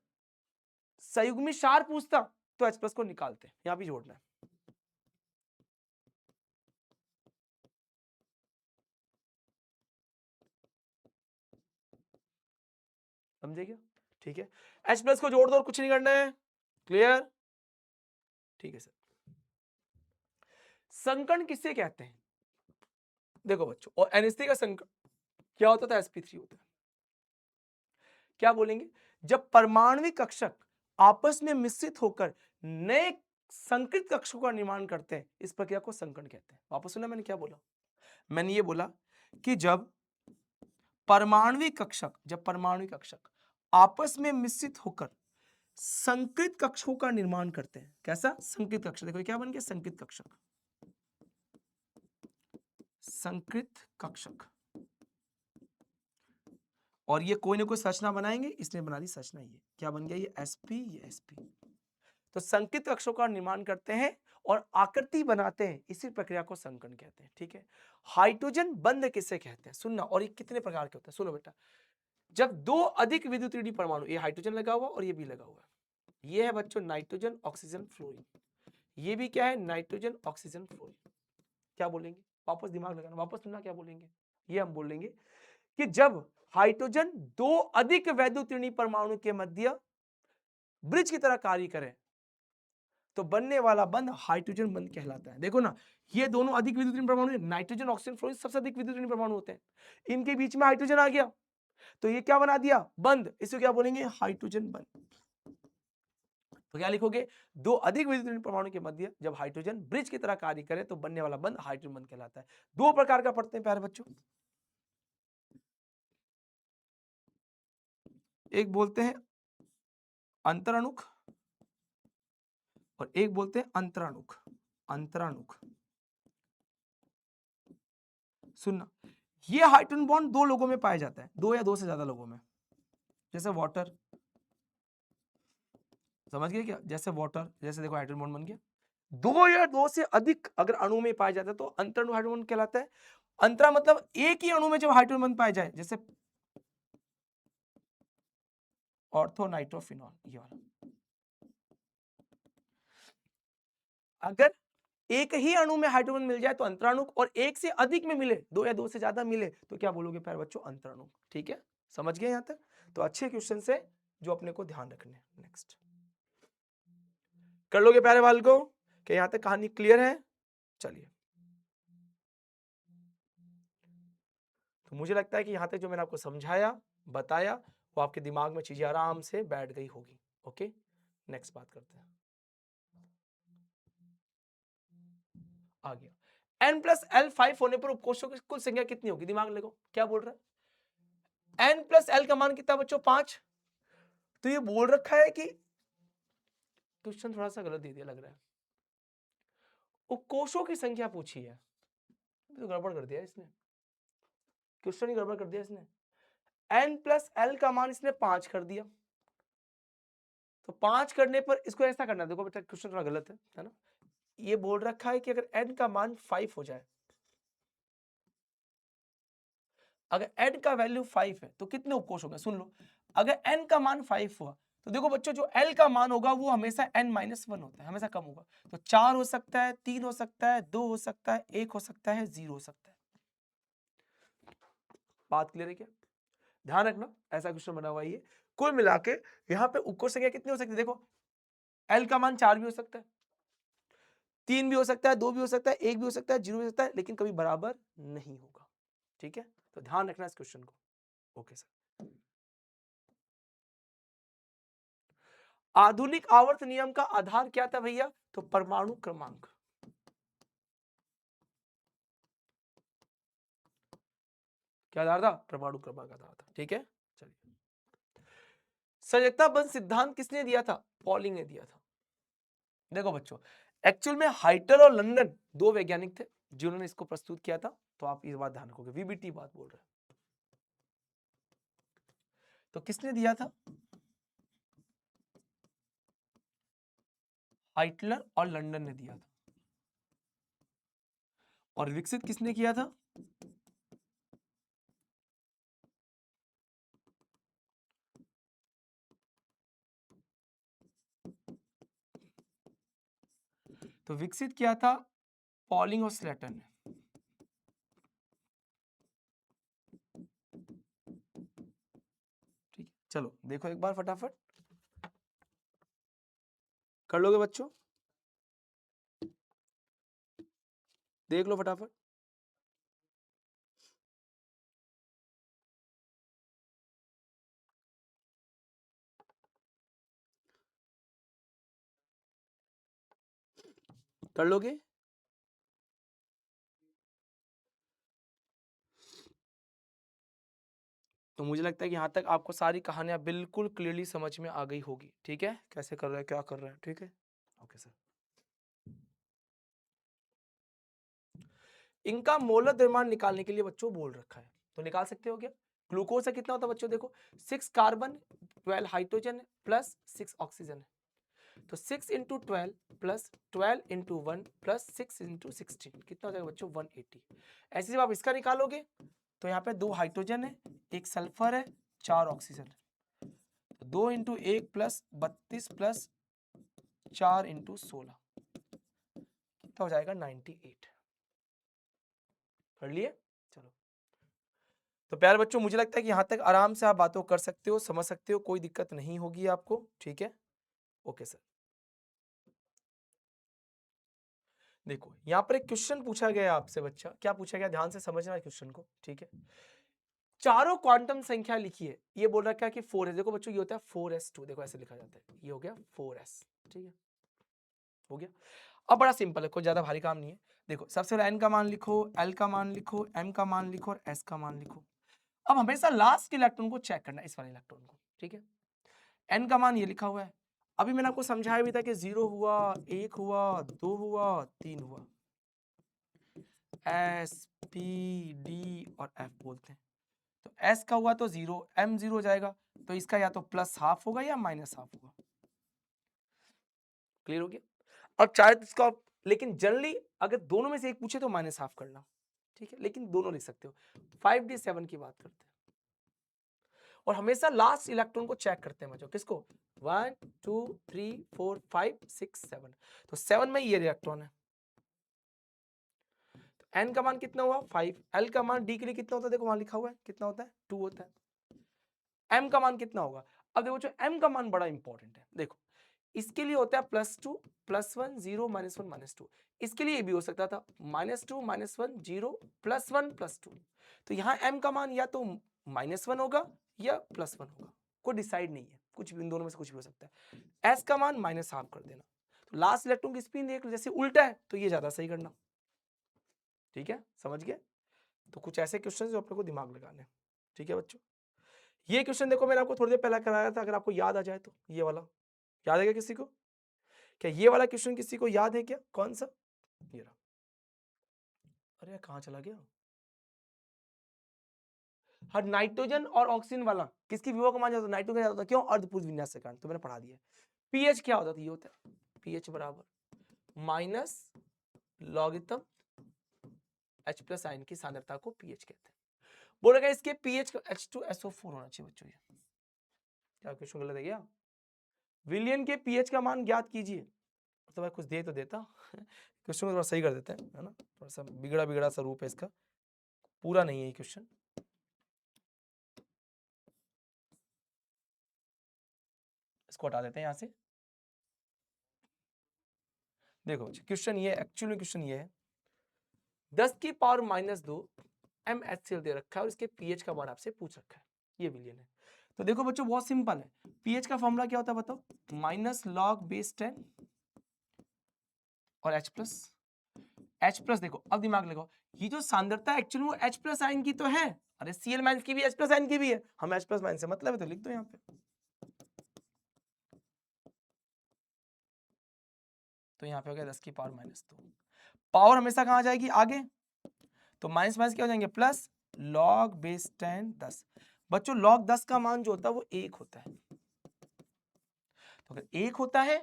संयुग्मी क्षार पूछता तो H+ को निकालते, यहां भी जोड़ना है। समझे क्या? ठीक है, H+ को जोड़ दो और कुछ नहीं करना है। क्लियर? ठीक है सर। संकर्ण किससे कहते हैं? देखो बच्चों, और NH3 का संकर्ण क्या होता था? sp3 होता है। क्या बोलेंगे? जब परमाणविक कक्षक आपस में मिश्रित होकर नए संकृत कक्षकों का निर्माण करते हैं, इस प्रक्रिया को संकर्ण कहते हैं। वापस सुना मैंने क्या बोला? मैंने ये बोला कि जब परमाणविक कक्षक आपस में मिश्रित होकर संकृत कक्षकों का निर्माण करते हैं। कैसा? संकृत कक्षक। देखो क्या बन गया? संकृत कक्षक। संकृत कक्षक, और ये कोई ना कोई संरचना बनाएंगे, इसने बना दी संरचना। ये क्या बन गया? ये sp, ये sp। तो संकृत कक्षों का निर्माण करते हैं और आकृति बनाते हैं, इसी प्रक्रिया को संकर्ण कहते हैं, ठीक है। हाइड्रोजन बंध किसे कहते हैं? सुनना, और ये कितने प्रकार के होते हैं, सुनो बेटा। जब दो अधिक विद्युत ऋणात्मक परमाणु, ये हाइड्रोजन लगा हुआ और ये भी लगा हुआ है, ये है बच्चों नाइट्रोजन ऑक्सीजन फ्लोरीन। ये भी क्या है? Nitrogen oxygen fluorine. क्या बोलेंगे? वापस दिमाग लगाना, वापस सुनना क्या बोलेंगे। ये हम बोलेंगे कि जब हाइड्रोजन दो अधिक वैद्युत ऋणात्मक परमाणु के मध्य ब्रिज की तरह कार्य करे तो बनने वाला बंध हाइड्रोजन बंध कहलाता है। देखो ना, ये दोनों अधिक विद्युत ऋणात्मक परमाणु, नाइट्रोजन ऑक्सीजन फ्लोरीन सबसे अधिक विद्युत ऋणात्मक परमाणु होते हैं, इनके बीच में हाइड्रोजन आ गया तो ये क्या बना दिया? बंध। इसको क्या बोलेंगे? हाइड्रोजन बंध। तो क्या लिखोगे? दो अधिक विद्युत ऋणात्मक परमाणु के मध्य जब हाइड्रोजन ब्रिज की तरह कार्य करे तो बनने वाला बंध हाइड्रोजन बंध कहलाता है। दो प्रकार का पढ़ते हैं प्यारे बच्चों, एक बोलते हैं अंतरणुक और एक बोलते हैं अंतराणुक। अंतराणुक, सुनना, ये हाइड्रोजन बॉन्ड दो लोगों में पाया जाता है, दो या दो से ज्यादा लोगों में, जैसे वाटर। समझ गए क्या? जैसे वाटर, जैसे देखो हाइड्रोजन बॉन्ड बन गया। दो या दो से अधिक अगर अणु में पाया जाता है तो अंतरणु हाइड्रोजन बॉन्ड कहलाता है। अंतरा मतलब एक ही अणु में जब हाइड्रोजन बॉन्ड पाया जाए, जैसे ऑर्थो नाइट्रोफिनॉल, ये वाला। अगर एक ही अणु में हाइड्रोजन मिल जाए तो अंतराणुक, और एक से अधिक में मिले, दो या दो से ज्यादा मिले तो क्या बोलोगे प्यारे बच्चों? अंतराणुक। ठीक है, समझ गए यहां तक? तो अच्छे क्वेश्चन से जो अपने को ध्यान रखने। नेक्स्ट कर लोगे प्यारे बाल को? कि यहां तक कहानी क्लियर है? चलिए, तो मुझे लगता है कि यहां तक जो मैंने आपको समझाया बताया वो आपके दिमाग में चीजें आराम से बैठ गई होगी। ओके, नेक्स्ट बात करते हैं। आ गया n+l 5 होने पर उपकोषों की कुल संख्या कितनी होगी? दिमाग लगाओ, क्या बोल रहा है? n+l का मान कितना बच्चों? 5। तो ये बोल रखा है कि क्वेश्चन थोड़ा सा गलत दे दिया लग रहा है, उपकोषों की संख्या पूछी है, तो गड़बड़ कर दिया इसने, क्वेश्चन ही गड़बड़ कर दिया इसने। n+l का मान इसने 5 कर दिया, तो 5 करने पर इसको ऐसा करना, देखो बेटा क्वेश्चन थोड़ा गलत है ना। ये बोल रखा है कि अगर n का मान 5 हो जाए, अगर n का वैल्यू 5 है तो कितने उपकोष होंगे? सुन लो, अगर n का मान 5 हुआ तो देखो बच्चों जो l का मान होगा वो हमेशा n-1 होता है, हमेशा कम होगा। तो 4 हो सकता है, 3 हो सकता है, 2 हो सकता है, 1 हो सकता है, 0 हो सकता है। बात क्लियर है क्या? ध्यान रखना, ऐसा क्वेश्चन बना हुआ है ये। कुल मिला के यहाँ पे उपकोष संख्या कितनी हो सकती है? देखो एल का मान 4 भी हो सकता है, 3 भी हो सकता है, 2 भी हो सकता है, 1 भी हो सकता है, 0 भी हो सकता है, लेकिन कभी बराबर नहीं होगा। ठीक है, तो ध्यान रखना इस क्वेश्चन को। Okay sir. आधुनिक आवर्त नियम का आधार क्या था भैया? तो परमाणु क्रमांक। क्या आधार था? परमाणु क्रमांक आधार था। ठीक है, चलिए। सजगता बंध सिद्धांत किसने दिया था? पॉलिंग ने दिया था। देखो बच्चों, एक्चुअल में हाइटल और लंदन दो वैज्ञानिक थे जिन्होंने इसको प्रस्तुत किया था, तो आप इस बात ध्यान रखोगे, वीबीटी बात बोल रहे हैं। तो किसने दिया था? हाइटलर और लंदन ने दिया था। और विकसित किसने किया था? तो विकसित किया था पॉलिंग और स्लेटन ने। ठीक है, चलो देखो एक बार फटाफट कर लोगे बच्चों, देख लो फटाफट। कर लोगे? तो मुझे लगता है कि यहाँ तक आपको सारी कहानियां बिल्कुल क्लियरली समझ में आ गई होगी। ठीक है, कैसे कर रहे हैं, क्या कर रहे हैं। ठीक है, ओके सर। इनका मोलर द्रव्यमान निकालने के लिए बच्चों बोल रखा है, तो निकाल सकते हो क्या? ग्लूकोज का कितना होता है बच्चों? देखो 6 कार्बन 12 हाइड्रोजन प्लस 6 ऑक्सीजन है, तो 6 into 12 plus 12 into 1 plus 6 into 16 कितना हो जाएगा बच्चों? 180। ऐसे जब आप इसका निकालोगे तो यहाँ पे 2 हाइड्रोजन है, 1 सल्फर है, 4 ऑक्सीजन है, तो 2 इंटू 1 प्लस 32 प्लस 4 इंटू 16 कितना हो जाएगा? 98। कर लिए? चलो, तो प्यारे बच्चों मुझे लगता है कि यहाँ तक आराम से आप बातों कर सकते हो, समझ सकते हो, कोई दिक्कत नहीं होगी आपको। ठीक है, ओके सर। देखो यहाँ पर एक क्वेश्चन पूछा गया है आपसे बच्चा, क्या पूछा गया? ध्यान से समझना क्वेश्चन को। ठीक है, चारों क्वांटम संख्या लिखिए। ये बोल रखा है कि 4s। देखो बच्चों ये होता है 4s2, देखो ऐसे लिखा जाता है, ये हो गया 4s। ठीक है, हो गया। अब बड़ा सिंपल है, कोई ज्यादा भारी काम नहीं है। देखो सबसे पहले n का मान लिखो, l का मान लिखो, m का मान लिखो और s का मान लिखो। अब हमेशा लास्ट इलेक्ट्रॉन को चेक करना है, इस वाले इलेक्ट्रॉन को। ठीक है, n का मान ये लिखा हुआ है। अभी मैंने आपको समझाया भी था कि 0 हुआ, 1 हुआ, 2 हुआ, 3 हुआ, S P D और F बोलते हैं। तो S का हुआ तो 0, M 0 हो जाएगा, तो इसका या तो प्लस हाफ होगा या माइनस हाफ होगा। क्लियर हो गया? अब चाहे इसका, लेकिन जनरली अगर दोनों में से एक पूछे तो माइनस हाफ करना। ठीक है, लेकिन दोनों लिख सकते हो। 5d7 की बात करते हैं, और हमेशा लास्ट इलेक्ट्रॉन को चेक करते हैं बच्चों। किसको? 1 2 3 4 5 6 7, तो 7 में ये इलेक्ट्रॉन है। तो n का मान कितना हुआ? 5। l का मान d के लिए कितना होता है? देखो वहां लिखा हुआ है, कितना होता है? 2 होता है। m का मान कितना होगा? अब देखो जो m का मान बड़ा इंपॉर्टेंट है। देखो इसके लिए होता है +2 +1 0 -1 -2, इसके लिए भी हो सकता था -2 -1 0 +1 +2। तो यहाँ m का मान या तो -1 होगा या +1 होगा, कोई डिसाइड नहीं है, कुछ भी इन दोनों में से कुछ भी हो सकता है। s का मान माइनस हाफ कर देना, तो लास्ट इलेक्ट्रॉन की स्पिन देख लो, जैसे उल्टा है तो ये ज्यादा सही करना। ठीक है, समझ गए? तो कुछ ऐसे क्वेश्चन जो अपने को दिमाग लगाने हैं। ठीक है बच्चों, ये क्वेश्चन देखो मैंने आपको थोड़ी देर पहले कराया था, अगर आपको याद आ जाए तो। ये वाला याद है क्या किसी को? क्या ये वाला क्वेश्चन किसी को याद है क्या? कौन सा? ये रहा। अरे कहाँ चला गया? हाँ, नाइट्रोजन और ऑक्सीजन वाला, किसकी विभव का मान जाता? नाइट्रोजन ज्यादा होता, क्यों? अर्धपूर्ण विन्यास के कारण, तो मैंने पढ़ा दिया। पीएच क्या होता था? ये होता है पीएच बराबर माइनस लॉगिथम H प्लस आयन की सांद्रता को पीएच कहते हैं। बोलेगा इसके पीएच का H2SO4 होना चाहिए बच्चों। ये क्या क्वेश्चन गलत है क्या? विलियन के पीएच का मान ज्ञात कीजिए। तो भाई कुछ दे तो देता क्वेश्चन को थोड़ा सही कर देते हैं, है ना? थोड़ा सा बिगड़ा बिगड़ा सा रूप है इसका, पूरा नहीं है ये क्वेश्चन। इसको हटा देते हैं यहाँ से। देखो क्वेश्चन ये एक्चुअली क्वेश्चन ये है 10 की पावर -2 MHCl दे रखा है और इसके पीएच का मान आपसे पूछ रखा है, ये विलियन है। तो देखो बच्चों बहुत सिंपल है, पीएच का फॉर्मूला क्या होता है बताओ, -log(10) और H प्लस देखो अब दिमाग लगाओ, ये जो सांद्रता एक्चुअली वो H+ आयन की तो है, अरे Cl- की भी H+ आयन की भी है, हम H+ आयन से मतलब है तो लिख दो यहाँ पे। तो यहाँ पे हो गया 10 की पावर -2, पावर हमेशा कहाँ जाएगी आगे, तो माइनस माइनस क्या हो जाएंगे प्लस, log(10) 10। बच्चों log 10 का मान जो होता है वो 1 होता है, तो अगर 1 होता है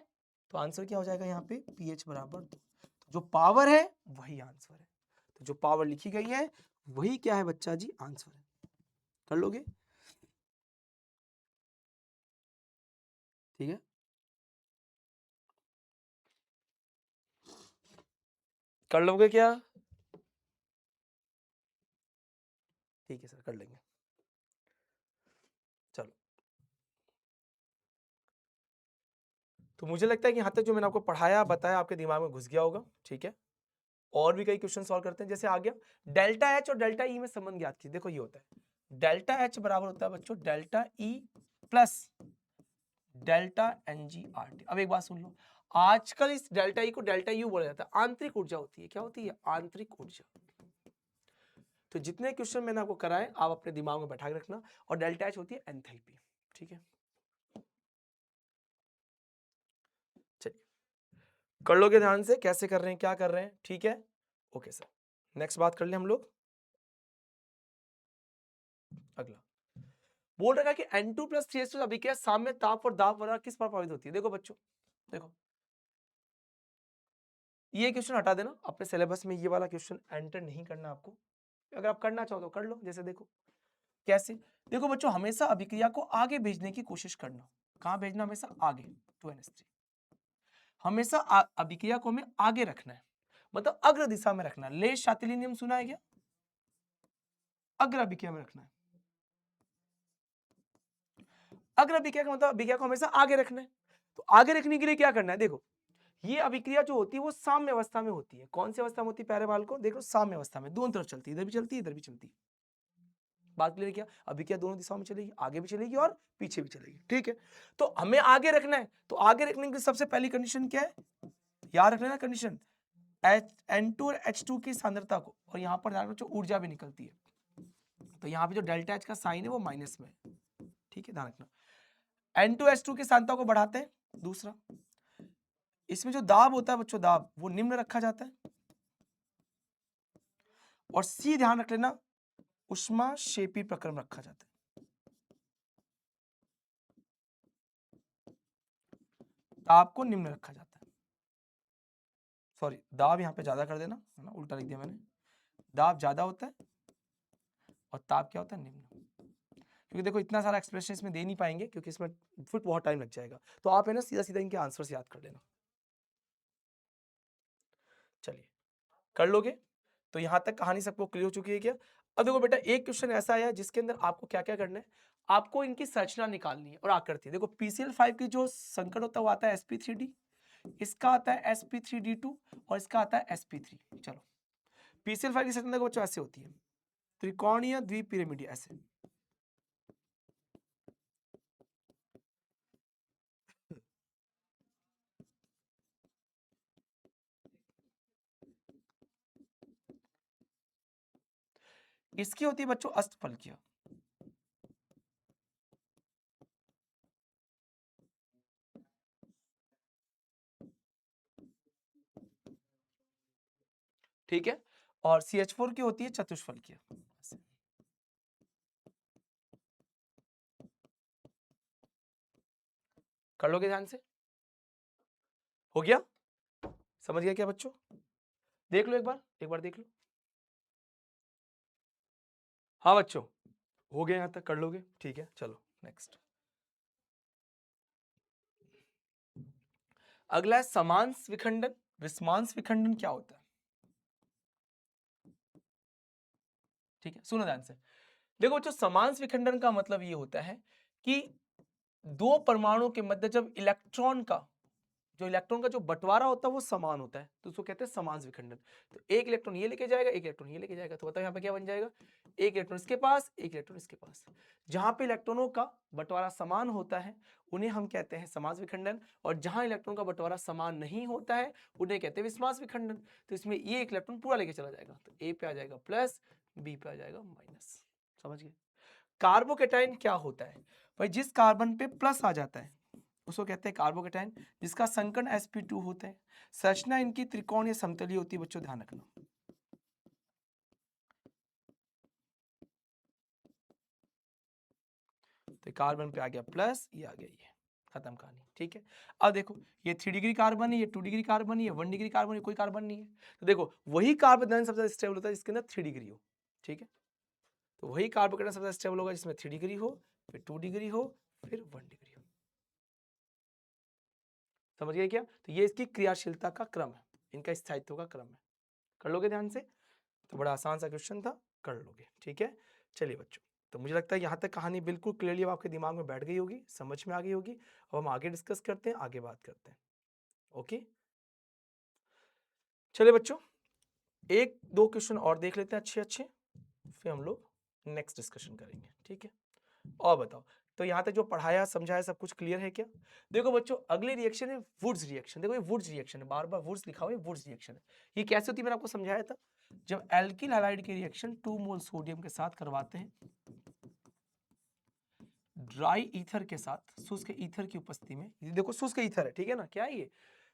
तो आंसर क्या हो जाएगा यहाँ पे pH बराबर 2, तो जो पावर है वही आंसर है, तो जो पावर लिखी गई है वही क्या है बच्चा जी आंसर है। कर लोगे, ठीक है, कर लोगे क्या, ठीक है सर कर लेंगे, चलो। तो मुझे लगता है कि यहाँ तक जो मैंने आपको पढ़ाया बताया आपके दिमाग में घुस गया होगा, ठीक है। और भी कई क्वेश्चन सॉल्व करते हैं, जैसे आ गया डेल्टा एच और डेल्टा ई में संबंध ज्ञात कीजिए। देखो ये होता है डेल्टा एच बराबर होता है बच्चों delta E plus delta NgRT। अब एक बात सुन लो, आजकल इस डेल्टा ई को डेल्टा यू बोला जाता है, आंतरिक ऊर्जा होती है, क्या होती है आंतरिक ऊर्जा। तो जितने क्वेश्चन मैंने आपको कराए आप अपने दिमाग में बैठा के रखना, और डेल्टा एच होती है एंथैल्पी, ठीक है। चलिए कर लोगे ध्यान से कैसे कर रहे हैं क्या कर रहे हैं, ठीक है, ओके सर। नेक्स्ट बात कर ले हम लोग, अगला बोल रखा है कि N2+3H2 अभिक्रिया साम्य ताप और दाब वगैरह किस पर प्रभावित होती है। देखो बच्चों देखो ये क्वेश्चन हटा देना, अपने सिलेबस में ये वाला क्वेश्चन एंटर नहीं करना आपको, अगर आप करना चाहो तो कर लो। जैसे देखो कैसे, देखो बच्चों हमेशा अभिक्रिया को आगे भेजने की कोशिश करना, कहां भेजना, हमेशा आगे, 2NH3 हमेशा अभिक्रिया को हमें आगे रखना है, मतलब अग्र दिशा में रखना है। लेश शातिली नियम सुना है क्या, अग्र अभिक्रिया में रखना है, अग्र अभिक्रिया का मतलब अभिक्रिया को हमेशा आगे रखना है। तो आगे रखने के लिए क्या करना है, देखो ये अभिक्रिया जो होती है वो साम्य अवस्था में होती है, कौन सी अवस्था में होती है प्यारे बाल को, देखो साम्य अवस्था में, दोनों तरफ चलती है, इधर भी चलती है इधर भी चलती है। बात क्लियर क्या, अभिक्रिया दोनों दिशाओं में चलेगी, आगे भी चलेगी और पीछे भी चलेगी, ठीक है। तो हमें आगे रखना है, तो आगे रखने के लिए सबसे पहली कंडीशन क्या है, याद रखना कंडीशन, N2 और H2 की सांद्रता को, और यहाँ पर ध्यान रखो ऊर्जा भी निकलती है, तो यहाँ पे जो डेल्टा H का साइन है वो माइनस में है, ठीक है ध्यान रखना। N2H2 की सांद्रता को बढ़ाते हैं, दूसरा इसमें जो दाब होता है बच्चों, दाब वो निम्न रखा जाता है, और सी ध्यान रख लेना ऊष्माक्षेपी प्रक्रम रखा जाता है, दाब को निम्न रखा जाता है, सॉरी दाब यहाँ पे ज्यादा कर देना है ना, उल्टा लिख दिया मैंने, दाब ज्यादा होता है और ताप क्या होता है निम्न, क्योंकि देखो इतना सारा एक्सप्रेशन इसमें दे नहीं पाएंगे क्योंकि इसमें फिर बहुत टाइम लग जाएगा, तो आप है ना सीधा सीधा इनके आंसर्स याद कर लेना। चलिए कर लोगे, तो यहां तक कहानी सबको क्लियर हो चुकी है क्या। अब देखो बेटा एक क्वेश्चन ऐसा आया जिसके अंदर आपको क्या क्या करना है, आपको इनकी संरचना निकालनी है और आकृति। देखो PCl5 की जो संकट होता है वो आता है sp3d, इसका आता है sp3d2 और इसका आता है sp3। चलो PCl5 की संरचना बच्चों ऐसे होती है, त्रिकोणीय द्विपिरामिडीय ऐसे, इसकी होती है बच्चों अष्टफलकीय, ठीक है, और CH4 की होती है चतुष्फलकीय। कर लोगे ध्यान से, हो गया, समझ गया क्या बच्चों, देख लो एक बार देख लो, हाँ बच्चों हो गया, यहां तक कर लोगे, ठीक है। चलो नेक्स्ट, अगला है समांश विखंडन। विस्मांश विखंडन क्या होता है, ठीक है सुनो ध्यान से। देखो बच्चों समांश विखंडन का मतलब ये होता है कि दो परमाणु के मध्य जब इलेक्ट्रॉन का जो इलेक्ट्रॉन का जो बंटवारा होता है वो समान होता है, तो उसको कहते हैं समान विखंडन। तो एक इलेक्ट्रॉन ये लेके जाएगा, एक इलेक्ट्रॉन ये लेके जाएगा, तो बताओ यहाँ पे क्या बन जाएगा, एक इलेक्ट्रॉन इसके पास, एक इलेक्ट्रॉन इसके पास। जहां पे इलेक्ट्रॉनों का बंटवारा समान होता है उन्हें हम कहते हैं समास विखंडन, और जहां इलेक्ट्रॉन का बंटवारा समान नहीं होता है उन्हें कहते हैं विषमास विखंडन। तो इसमें ये एक इलेक्ट्रॉन पूरा लेके चला जाएगा, तो ए पे आ जाएगा प्लस, बी पे आ जाएगा माइनस। समझ गए। कार्बोकेटाइन क्या होता है भाई, जिस कार्बन पे प्लस आ जाता है उसको कहते हैं कार्बोकेटाइन, जिसका संकर्ण sp2 होता है। संरचना इनकी त्रिकोण या समतलीय होती है बच्चों, ध्यान रखना। तो कार्बन पे आ गया प्लस, ये आ गया ये, खत्म कहानी। ठीक है, अब देखो ये 3 डिग्री कार्बन है, ये 2 डिग्री कार्बन है, ये 1 डिग्री कार्बन है, कोई कार्बन नहीं है। तो देखो वही कार्बन सबसे स्टेबल होता है जिसके अंदर 3 डिग्री हो। ठीक है, तो वही कार्बोकेटाइन सबसे स्टेबल होगा जिसमें 3 डिग्री हो, फिर 2 डिग्री हो, फिर 1 डिग्री हो। समझ गए क्या। तो ये इसकी क्रियाशीलता का क्रम है, इनका स्थायित्व का क्रम है। कर लोगे ध्यान से, तो बड़ा आसान सा क्वेश्चन था, कर लोगे। ठीक है, चलिए बच्चों, तो मुझे लगता है यहाँ तक कहानी बिल्कुल क्लियरली आपके दिमाग में बैठ गई होगी, समझ में आ गई होगी। अब हम आगे डिस्कस करते हैं, आगे बात करते हैं। ओके, चलिए बच्चों, एक दो क्वेश्चन और देख लेते हैं अच्छे अच्छे, फिर हम लोग नेक्स्ट डिस्कशन करेंगे। ठीक है, और बताओ, तो यहाँ तक जो पढ़ाया समझाया सब कुछ क्लियर है क्या। देखो बच्चों, अगली रिएक्शन है वुड्स रिएक्शन। देखो ये वुड्स रिएक्शन है, बार बार वुड्स लिखा हुआ है, वुड्स रिएक्शन है। ये कैसे होती है मैंने आपको समझाया था, जब एल्किल हैलाइड की रिएक्शन 2 मोल सोडियम के साथ करवाते हैं ड्राई ईथर के साथ, शुष्क ईथर की उपस्थिति में। ये देखो शुष्क ईथर है, ठीक है ना, क्या है ये,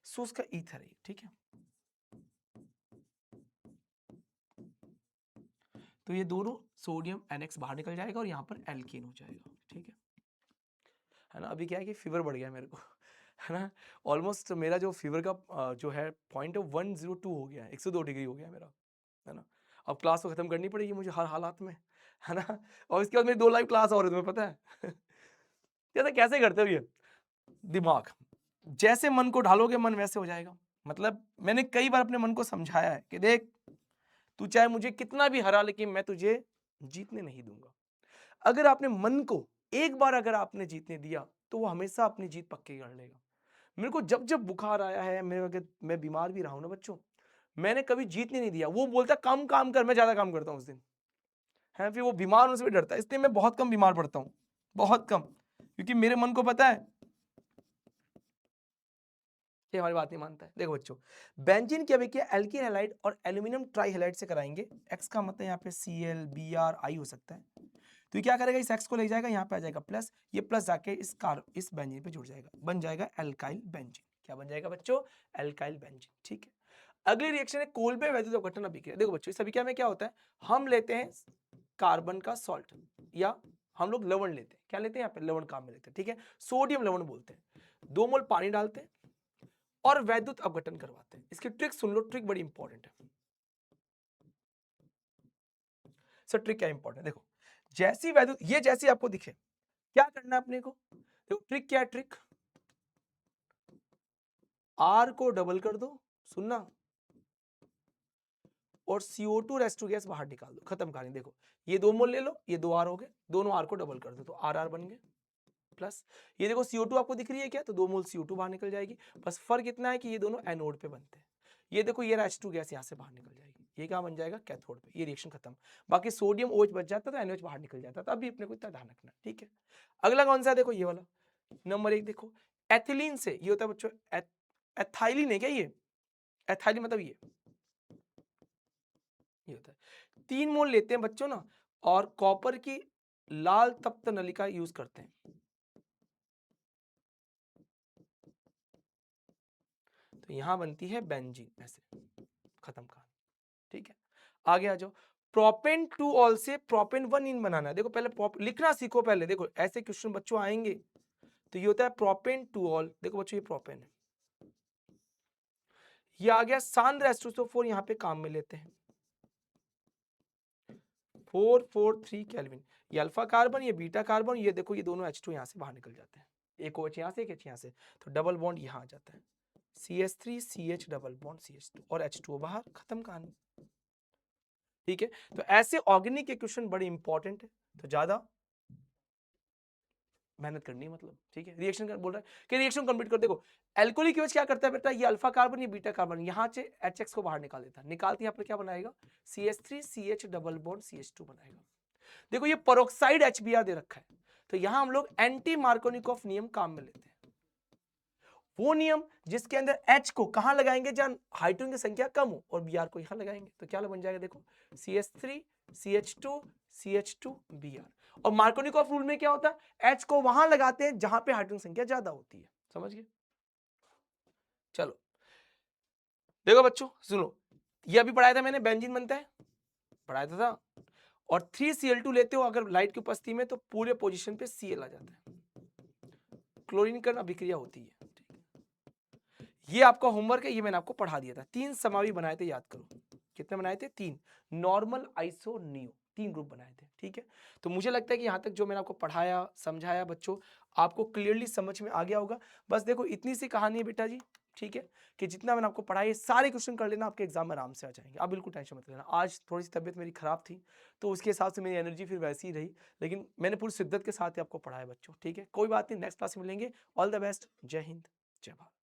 शुष्क ईथर है। ठीक है, तो ये दोनों सोडियम NX बाहर निकल जाएगा और यहाँ पर एल्कीन हो जाएगा। ठीक है ना। अभी क्या है कि फीवर बढ़ गया मेरे को, है ना, ऑलमोस्ट मेरा जो फीवर का जो है पॉइंट 102 हो गया है, 102 डिग्री हो गया मेरा, है ना। अब क्लास तो खत्म करनी पड़ेगी मुझे हर हालात में, है ना। और इसके बाद मेरी 2 लाइव क्लास और है, तुम्हें पता है। जैसे कैसे करते हो ये दिमाग, जैसे मन को ढालोगे मन वैसे हो जाएगा। मतलब मैंने कई बार अपने मन को समझाया है कि देख, तू चाहे मुझे कितना भी हरा, लेकिन मैं तुझे जीतने नहीं दूंगा। अगर आपने मन को एक बार अगर आपने जीतने दिया तो वो हमेशा अपनी जीत पक्की कर लेगा। मेरे को जब जब बुखार आया है, मेरे अगर मैं बीमार भी रहा हूं ना बच्चों, मैंने कभी जीतने नहीं दिया। वो बोलता कम काम कर, मैं ज्यादा काम करता हूं उस दिन, है, फिर वो बीमार होने से भी डरता है, इसलिए मैं बहुत कम बीमार पड़ता हूं, बहुत कम, क्योंकि मेरे मन को पता है ये हमारी बात नहीं मानता है। देखो बच्चों, बेंजीन की अभिक्रिया एल्कीन हैलाइड और एल्यूमिनियम ट्राइहैलाइड से कराएंगे। एक्स का मतलब यहाँ पे Cl Br I हो सकता है, तो ये क्या करेगा, इस एक्स को ले जाएगा, यहाँ पे आ जाएगा प्लस, ये प्लस जाके इस बेंजीन पे जुड़ जाएगा, बन जाएगा एल्काइल बेंजीन। क्या बन जाएगा बच्चों, एल्काइल बेंजीन। ठीक है, अगली रिएक्शन है कोल्बे वैद्युत अपघटन अभिक्रिया। देखो बच्चों, इस अभिक्रिया में क्या होता है, हम लेते हैं कार्बन का सॉल्ट, या हम लोग लवण लेते हैं, क्या लेते हैं यहाँ पे, लवण काम में लेते हैं। ठीक है, सोडियम लवण बोलते हैं। 2 मोल पानी डालते हैं और वैद्युत अपघटन करवाते हैं। इसकी ट्रिक सुन लो, ट्रिक बड़ी इंपॉर्टेंट है सर। ट्रिक क्या इंपॉर्टेंट, देखो जैसी वैद्युत, ये जैसी आपको दिखे, क्या करना है अपने को, देखो ट्रिक क्या है, ट्रिक R को डबल कर दो, सुनना, और CO2 रेस्टू गैस बाहर निकाल दो, खत्म कहानी। देखो ये 2 मोल ले लो, ये 2 R हो गए, दोनों R को डबल कर दो तो RR बन गए, प्लस ये देखो CO2 आपको दिख रही है क्या, तो 2 मोल CO2 बाहर निकल जाएगी। बस फर्क इतना है कि ये दोनों एनोड पे बनते हैं। ये देखो ये H2 गैस यहाँ से बाहर निकल जाएगी, ये क्या बन जाएगा, कैथोड पे। ये रिएक्शन खत्म। बाकी सोडियम OH बच जाता तो NH बाहर निकल जाता, तो अभी अपने को इतना ध्यान रखना। ठीक है, अगला कौन सा है, देखो ये वाला नंबर 1, देखो एथिलीन से ये होता है बच्चों, एथाइलिन है क्या, ये एथाइलिन मतलब ये होता है। 3 मोल लेते हैं बच्चों ना, और कॉपर की लाल तप्त नलिका यूज करते हैं, तो यहां बनती है बेंजीन, ऐसे खत्म कहानी। ठीक है, आगे आ जाओ। प्रोपेन 2 ऑल से प्रोपेन 1 इन बनाना है। देखो पहले लिखना सीखो पहले, देखो ऐसे क्वेश्चन बच्चों आएंगे। तो ये होता है प्रोपेन 2 ऑल, देखो बच्चों ये प्रोपेन है, ये आ गया सांद्र H2SO4, यहाँ पे काम में लेते हैं 443 केल्विन। ये अल्फा कार्बन, ये बीटा कार्बन, ये देखो ये दोनों H2 यहाँ से बाहर निकल जाते हैं, एक OH यहाँ से, एक H यहाँ से, तो डबल बॉन्ड यहाँ आ जाता है, CH3 CH double bond CH2 और H2O बाहर, खत्म कहानी। ठीक है, तो ऐसे ऑर्गेनिक के क्वेश्चन बड़े इंपॉर्टेंट है, तो ज्यादा मेहनत करनी है मतलब, ठीक है। रिएक्शन बोल रहा है कि रिएक्शन कंप्लीट कर। देखो एल्कोहलिक एच क्या करता है बेटा, ये अल्फा कार्बन ये बीटा कार्बन यहाँ से HX को बाहर निकाल देता है, निकालते यहाँ पर क्या बनाएगा CH3 CH double bond CH2 बनाएगा। देखो ये पेरोक्साइड HBr दे रखा है, तो यहां हम लोग एंटी मार्कोनिकॉफ नियम काम में लेते हैं, वो नियम जिसके अंदर H को कहां लगाएंगे जहां हाइड्रोजन की संख्या कम हो और Br को यहां लगाएंगे, तो क्या बन जाएगा देखो CH3 CH2 CH2 Br। और मार्कोनिकॉफ रूल में क्या होता है, H को वहां लगाते हैं जहां पे हाइड्रोजन संख्या ज्यादा होती है, समझ गए। चलो देखो बच्चों सुनो, ये अभी पढ़ाया था मैंने, बेंजीन बनता है, पढ़ाया था। और 3Cl2 लेते हो अगर लाइट की उपस्थिति में, तो पूरे पोजीशन पे Cl आ जाता है, क्लोरीन का अभिक्रिया होती है। ये आपका होमवर्क है, ये मैंने आपको पढ़ा दिया था। 3 समावी बनाए थे, याद करो कितने बनाए थे, 3 नॉर्मल आइसो नियो, 3 ग्रुप बनाए थे, ठीक है। तो मुझे लगता है कि यहाँ तक जो मैंने आपको पढ़ाया समझाया बच्चों, आपको क्लियरली समझ में आ गया होगा। बस देखो इतनी सी कहानी है बेटा जी, ठीक है, कि जितना मैंने आपको पढ़ाया सारे क्वेश्चन कर लेना, आपके एग्जाम में आराम से आ जाएंगे, आप बिल्कुल टेंशन मत लेना। आज थोड़ी सी तबियत मेरी खराब थी, तो उसके हिसाब से मेरी एनर्जी फिर वैसी ही रही, लेकिन मैंने पूरी शिद्दत के साथ ही आपको पढ़ाया बच्चों, ठीक है। कोई बात नहीं, नेक्स्ट क्लास में मिलेंगे। ऑल द बेस्ट, जय हिंद, जय भारत।